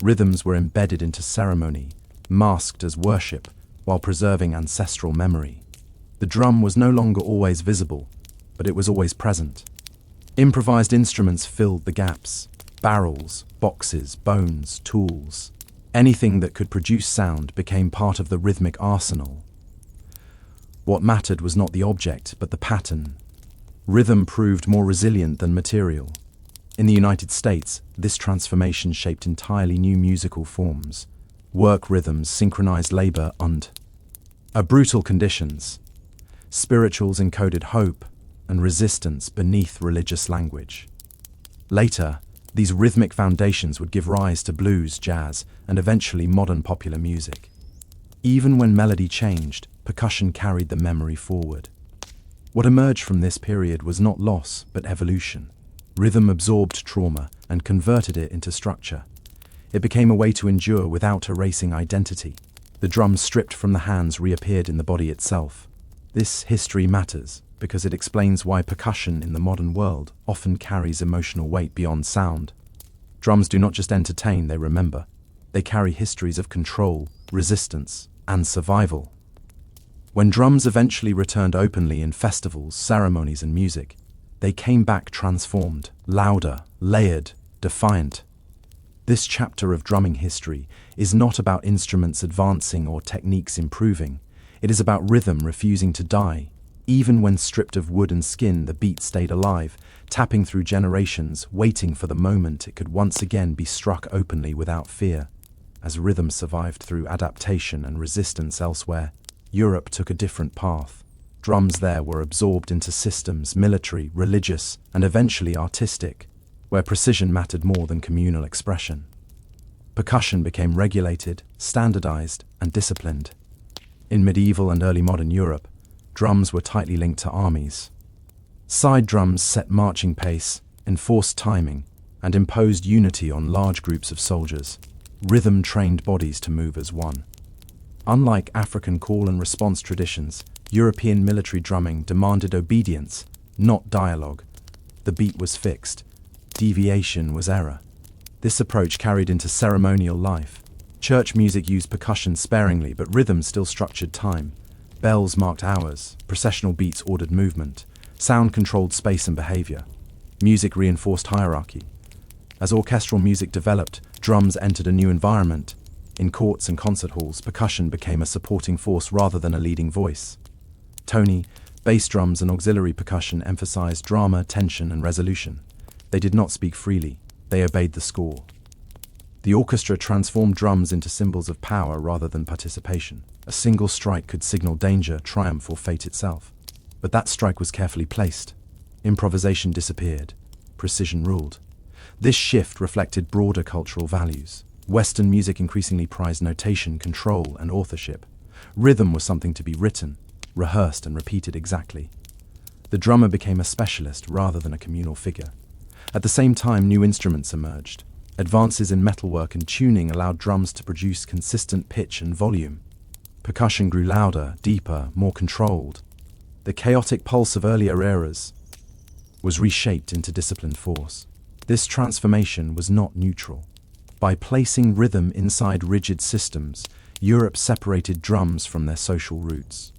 Rhythms were embedded into ceremony, masked as worship, while preserving ancestral memory. The drum was no longer always visible, but it was always present. Improvised instruments filled the gaps: barrels, boxes, bones, tools. Anything that could produce sound became part of the rhythmic arsenal. What mattered was not the object, but the pattern. Rhythm proved more resilient than material. In the United States, this transformation shaped entirely new musical forms. Work rhythms synchronized labor and brutal conditions. Spirituals encoded hope and resistance beneath religious language. Later, These rhythmic foundations would give rise to blues, jazz, and eventually modern popular music. Even when melody changed, percussion carried the memory forward. What emerged from this period was not loss, but evolution. Rhythm absorbed trauma and converted it into structure. It became a way to endure without erasing identity. The drums stripped from the hands reappeared in the body itself. This history matters because it explains why percussion in the modern world often carries emotional weight beyond sound. Drums do not just entertain, they remember. They carry histories of control, resistance, and survival. When drums eventually returned openly in festivals, ceremonies, and music, they came back transformed, louder, layered, defiant. This chapter of drumming history is not about instruments advancing or techniques improving. It is about rhythm refusing to die. Even when stripped of wood and skin, the beat stayed alive, tapping through generations, waiting for the moment it could once again be struck openly without fear. As rhythm survived through adaptation and resistance elsewhere, Europe took a different path. Drums there were absorbed into systems, military, religious, and eventually artistic, where precision mattered more than communal expression. Percussion became regulated, standardized, and disciplined. In medieval and early modern Europe, drums were tightly linked to armies. Side drums set marching pace, enforced timing, and imposed unity on large groups of soldiers. Rhythm trained bodies to move as one. Unlike African call and response traditions, European military drumming demanded obedience, not dialogue. The beat was fixed. Deviation was error. This approach carried into ceremonial life. Church music used percussion sparingly, but rhythm still structured time. Bells marked hours, processional beats ordered movement, sound controlled space and behavior. Music reinforced hierarchy. As orchestral music developed, drums entered a new environment. In courts and concert halls, percussion became a supporting force rather than a leading voice. Tony, bass drums and auxiliary percussion emphasized drama, tension, and resolution. They did not speak freely, they obeyed the score. The orchestra transformed drums into symbols of power rather than participation. A single strike could signal danger, triumph, or fate itself. But that strike was carefully placed. Improvisation disappeared. Precision ruled. This shift reflected broader cultural values. Western music increasingly prized notation, control, and authorship. Rhythm was something to be written, rehearsed, and repeated exactly. The drummer became a specialist rather than a communal figure. At the same time, new instruments emerged. Advances in metalwork and tuning allowed drums to produce consistent pitch and volume. Percussion grew louder, deeper, more controlled. The chaotic pulse of earlier eras was reshaped into disciplined force. This transformation was not neutral. By placing rhythm inside rigid systems, Europe separated drums from their social roots.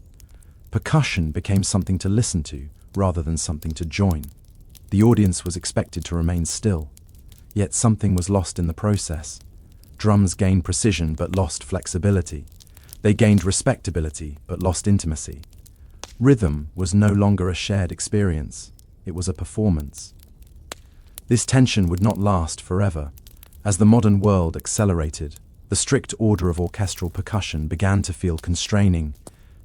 Percussion became something to listen to rather than something to join. The audience was expected to remain still. Yet something was lost in the process. Drums gained precision but lost flexibility. They gained respectability but lost intimacy. Rhythm was no longer a shared experience. It was a performance. This tension would not last forever. As the modern world accelerated, the strict order of orchestral percussion began to feel constraining.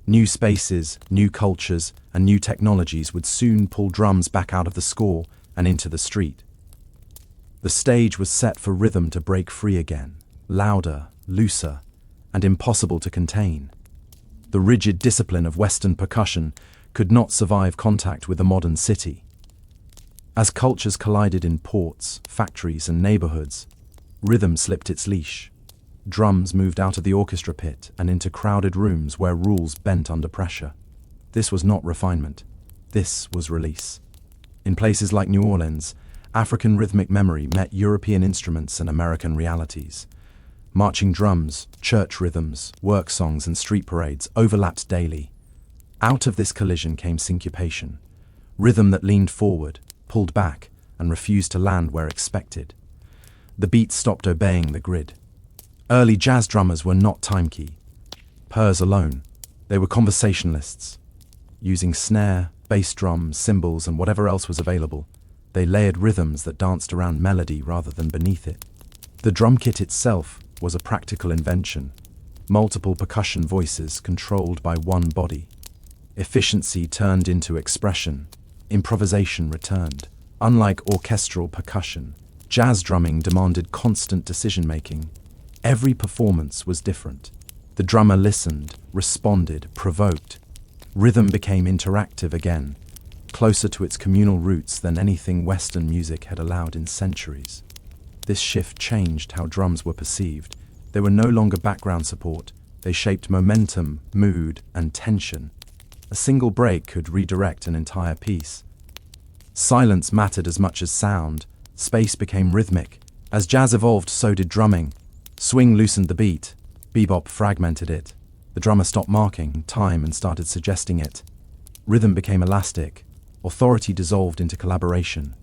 New spaces, new cultures, and new technologies would soon pull drums back out of the score and into the street. The stage was set for rhythm to break free again, louder, looser, and impossible to contain. The rigid discipline of Western percussion could not survive contact with the modern city. As cultures collided in ports, factories, and neighborhoods, rhythm slipped its leash. Drums moved out of the orchestra pit and into crowded rooms where rules bent under pressure. This was not refinement. This was release. In places like New Orleans, African rhythmic memory met European instruments and American realities. Marching drums, church rhythms, work songs, and street parades overlapped daily. Out of this collision came syncopation, rhythm that leaned forward, pulled back, and refused to land where expected. The beat stopped obeying the grid. Early jazz drummers were not time-key, pairs alone. They were conversationalists. Using snare, bass drum, cymbals, and whatever else was available, they layered rhythms that danced around melody rather than beneath it. The drum kit itself was a practical invention. Multiple percussion voices controlled by one body. Efficiency turned into expression. Improvisation returned. Unlike orchestral percussion, Jazz drumming demanded constant decision-making. Every performance was different. The drummer listened, responded, provoked. Rhythm became interactive again, closer to its communal roots than anything Western music had allowed in centuries. This shift changed how drums were perceived. They were no longer background support. They shaped momentum, mood, and tension. A single break could redirect an entire piece. Silence mattered as much as sound. Space became rhythmic. As jazz evolved, so did drumming. Swing loosened the beat. Bebop fragmented it. The drummer stopped marking time and started suggesting it. Rhythm became elastic. Authority dissolved into collaboration.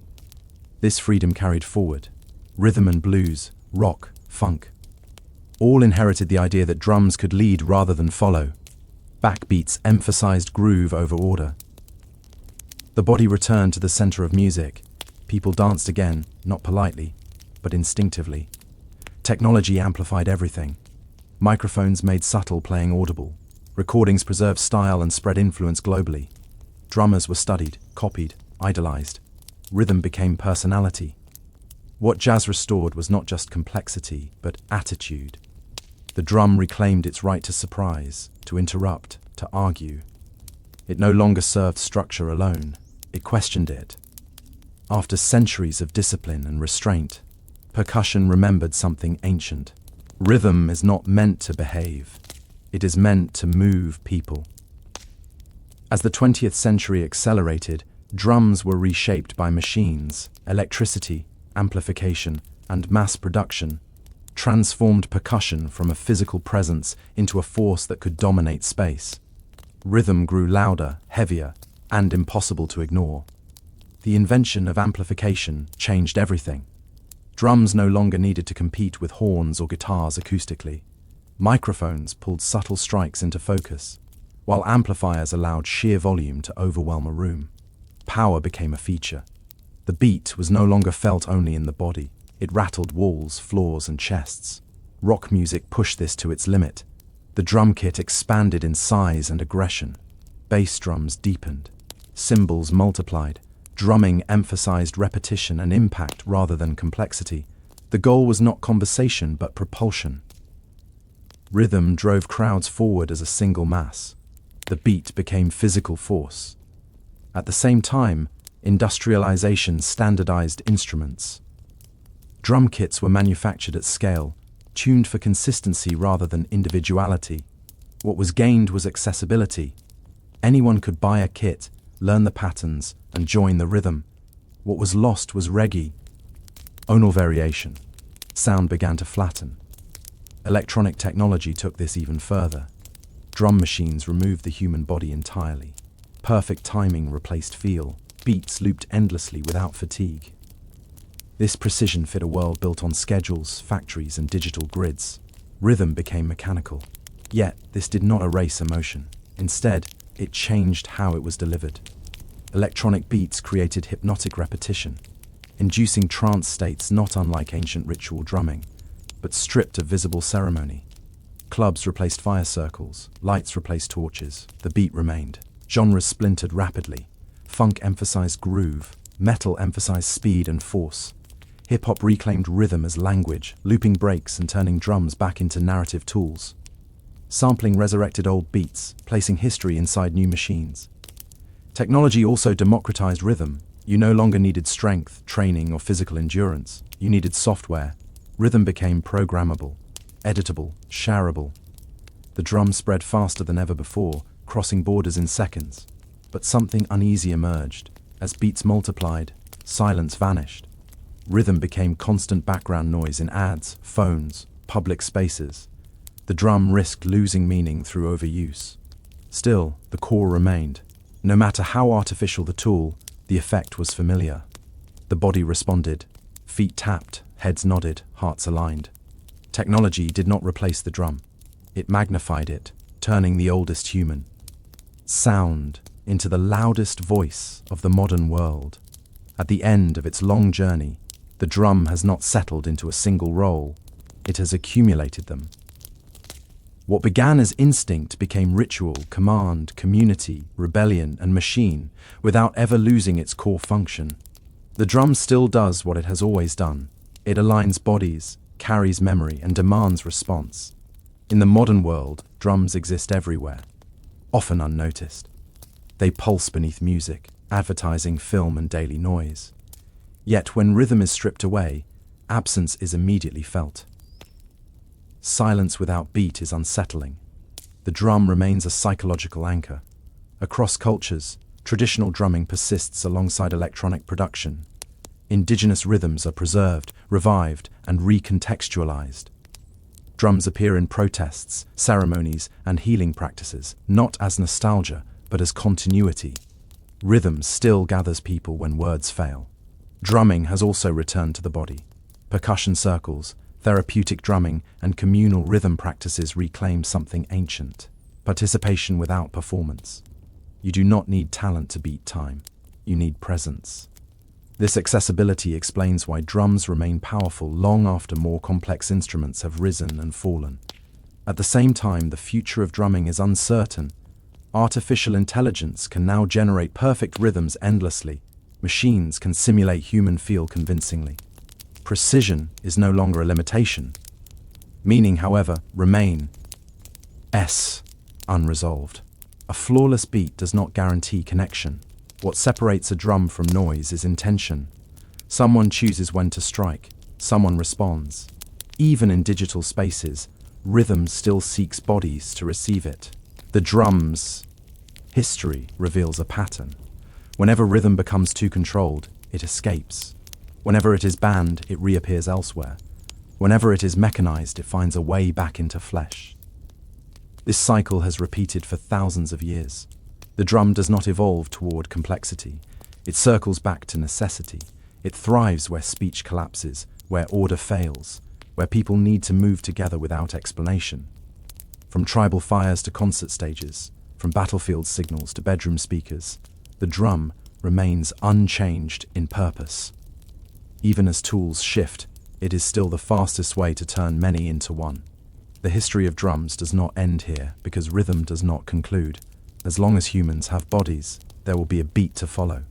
This freedom carried forward. Rhythm and blues, rock, funk. All inherited the idea that drums could lead rather than follow. Backbeats emphasized groove over order. The body returned to the center of music. People danced again, not politely, but instinctively. Technology amplified everything. Microphones made subtle playing audible. Recordings preserved style and spread influence globally. Drummers were studied, copied, idolized. Rhythm became personality. What jazz restored was not just complexity, but attitude. The drum reclaimed its right to surprise, to interrupt, to argue. It no longer served structure alone. It questioned it. After centuries of discipline and restraint, percussion remembered something ancient. Rhythm is not meant to behave. It is meant to move people. As the 20th century accelerated, drums were reshaped by machines. Electricity, amplification, and mass production transformed percussion from a physical presence into a force that could dominate space. Rhythm grew louder, heavier, and impossible to ignore. The invention of amplification changed everything. Drums no longer needed to compete with horns or guitars acoustically. Microphones pulled subtle strikes into focus, while amplifiers allowed sheer volume to overwhelm a room. Power became a feature. The beat was no longer felt only in the body. It rattled walls, floors, and chests. Rock music pushed this to its limit. The drum kit expanded in size and aggression. Bass drums deepened. Cymbals multiplied. Drumming emphasized repetition and impact rather than complexity. The goal was not conversation, but propulsion. Rhythm drove crowds forward as a single mass. The beat became physical force. At the same time, industrialization standardized instruments. Drum kits were manufactured at scale, tuned for consistency rather than individuality. What was gained was accessibility. Anyone could buy a kit, learn the patterns, and join the rhythm. What was lost was reggae. Onal variation. Sound began to flatten. Electronic technology took this even further. Drum machines removed the human body entirely. Perfect timing replaced feel. Beats looped endlessly without fatigue. This precision fit a world built on schedules, factories, and digital grids. Rhythm became mechanical. Yet, this did not erase emotion. Instead, it changed how it was delivered. Electronic beats created hypnotic repetition, inducing trance states not unlike ancient ritual drumming, but stripped of visible ceremony. Clubs replaced fire circles, lights replaced torches, the beat remained. Genres splintered rapidly. Funk emphasized groove, metal emphasized speed and force. Hip-hop reclaimed rhythm as language, looping breaks and turning drums back into narrative tools. Sampling resurrected old beats, placing history inside new machines. Technology also democratized rhythm. You no longer needed strength, training, or physical endurance. You needed software. Rhythm became programmable, editable, shareable. The drum spread faster than ever before, crossing borders in seconds. But something uneasy emerged. As beats multiplied, silence vanished. Rhythm became constant background noise in ads, phones, public spaces. The drum risked losing meaning through overuse. Still, the core remained. No matter how artificial the tool, the effect was familiar. The body responded. Feet tapped, heads nodded, hearts aligned. Technology did not replace the drum. It magnified it, turning the oldest human sound into the loudest voice of the modern world. At the end of its long journey, the drum has not settled into a single role. It has accumulated them. What began as instinct became ritual, command, community, rebellion, and machine, without ever losing its core function. The drum still does what it has always done. It aligns bodies, carries memory, and demands response. In the modern world, drums exist everywhere, often unnoticed. They pulse beneath music, advertising, film, and daily noise. Yet when rhythm is stripped away, absence is immediately felt. Silence without beat is unsettling. The drum remains a psychological anchor. Across cultures, traditional drumming persists alongside electronic production. Indigenous rhythms are preserved, revived, and recontextualized. Drums appear in protests, ceremonies, and healing practices, not as nostalgia, but as continuity. Rhythm still gathers people when words fail. Drumming has also returned to the body. Percussion circles, therapeutic drumming, and communal rhythm practices reclaim something ancient. Participation without performance. You do not need talent to beat time. You need presence. This accessibility explains why drums remain powerful long after more complex instruments have risen and fallen. At the same time, the future of drumming is uncertain. Artificial intelligence can now generate perfect rhythms endlessly. Machines can simulate human feel convincingly. Precision is no longer a limitation. Meaning, however, remain unresolved. A flawless beat does not guarantee connection. What separates a drum from noise is intention. Someone chooses when to strike, someone responds. Even in digital spaces, rhythm still seeks bodies to receive it. The drum's history reveals a pattern. Whenever rhythm becomes too controlled, it escapes. Whenever it is banned, it reappears elsewhere. Whenever it is mechanized, it finds a way back into flesh. This cycle has repeated for thousands of years. The drum does not evolve toward complexity. It circles back to necessity. It thrives where speech collapses, where order fails, where people need to move together without explanation. From tribal fires to concert stages, from battlefield signals to bedroom speakers, the drum remains unchanged in purpose. Even as tools shift, it is still the fastest way to turn many into one. The history of drums does not end here because rhythm does not conclude. As long as humans have bodies, there will be a beat to follow.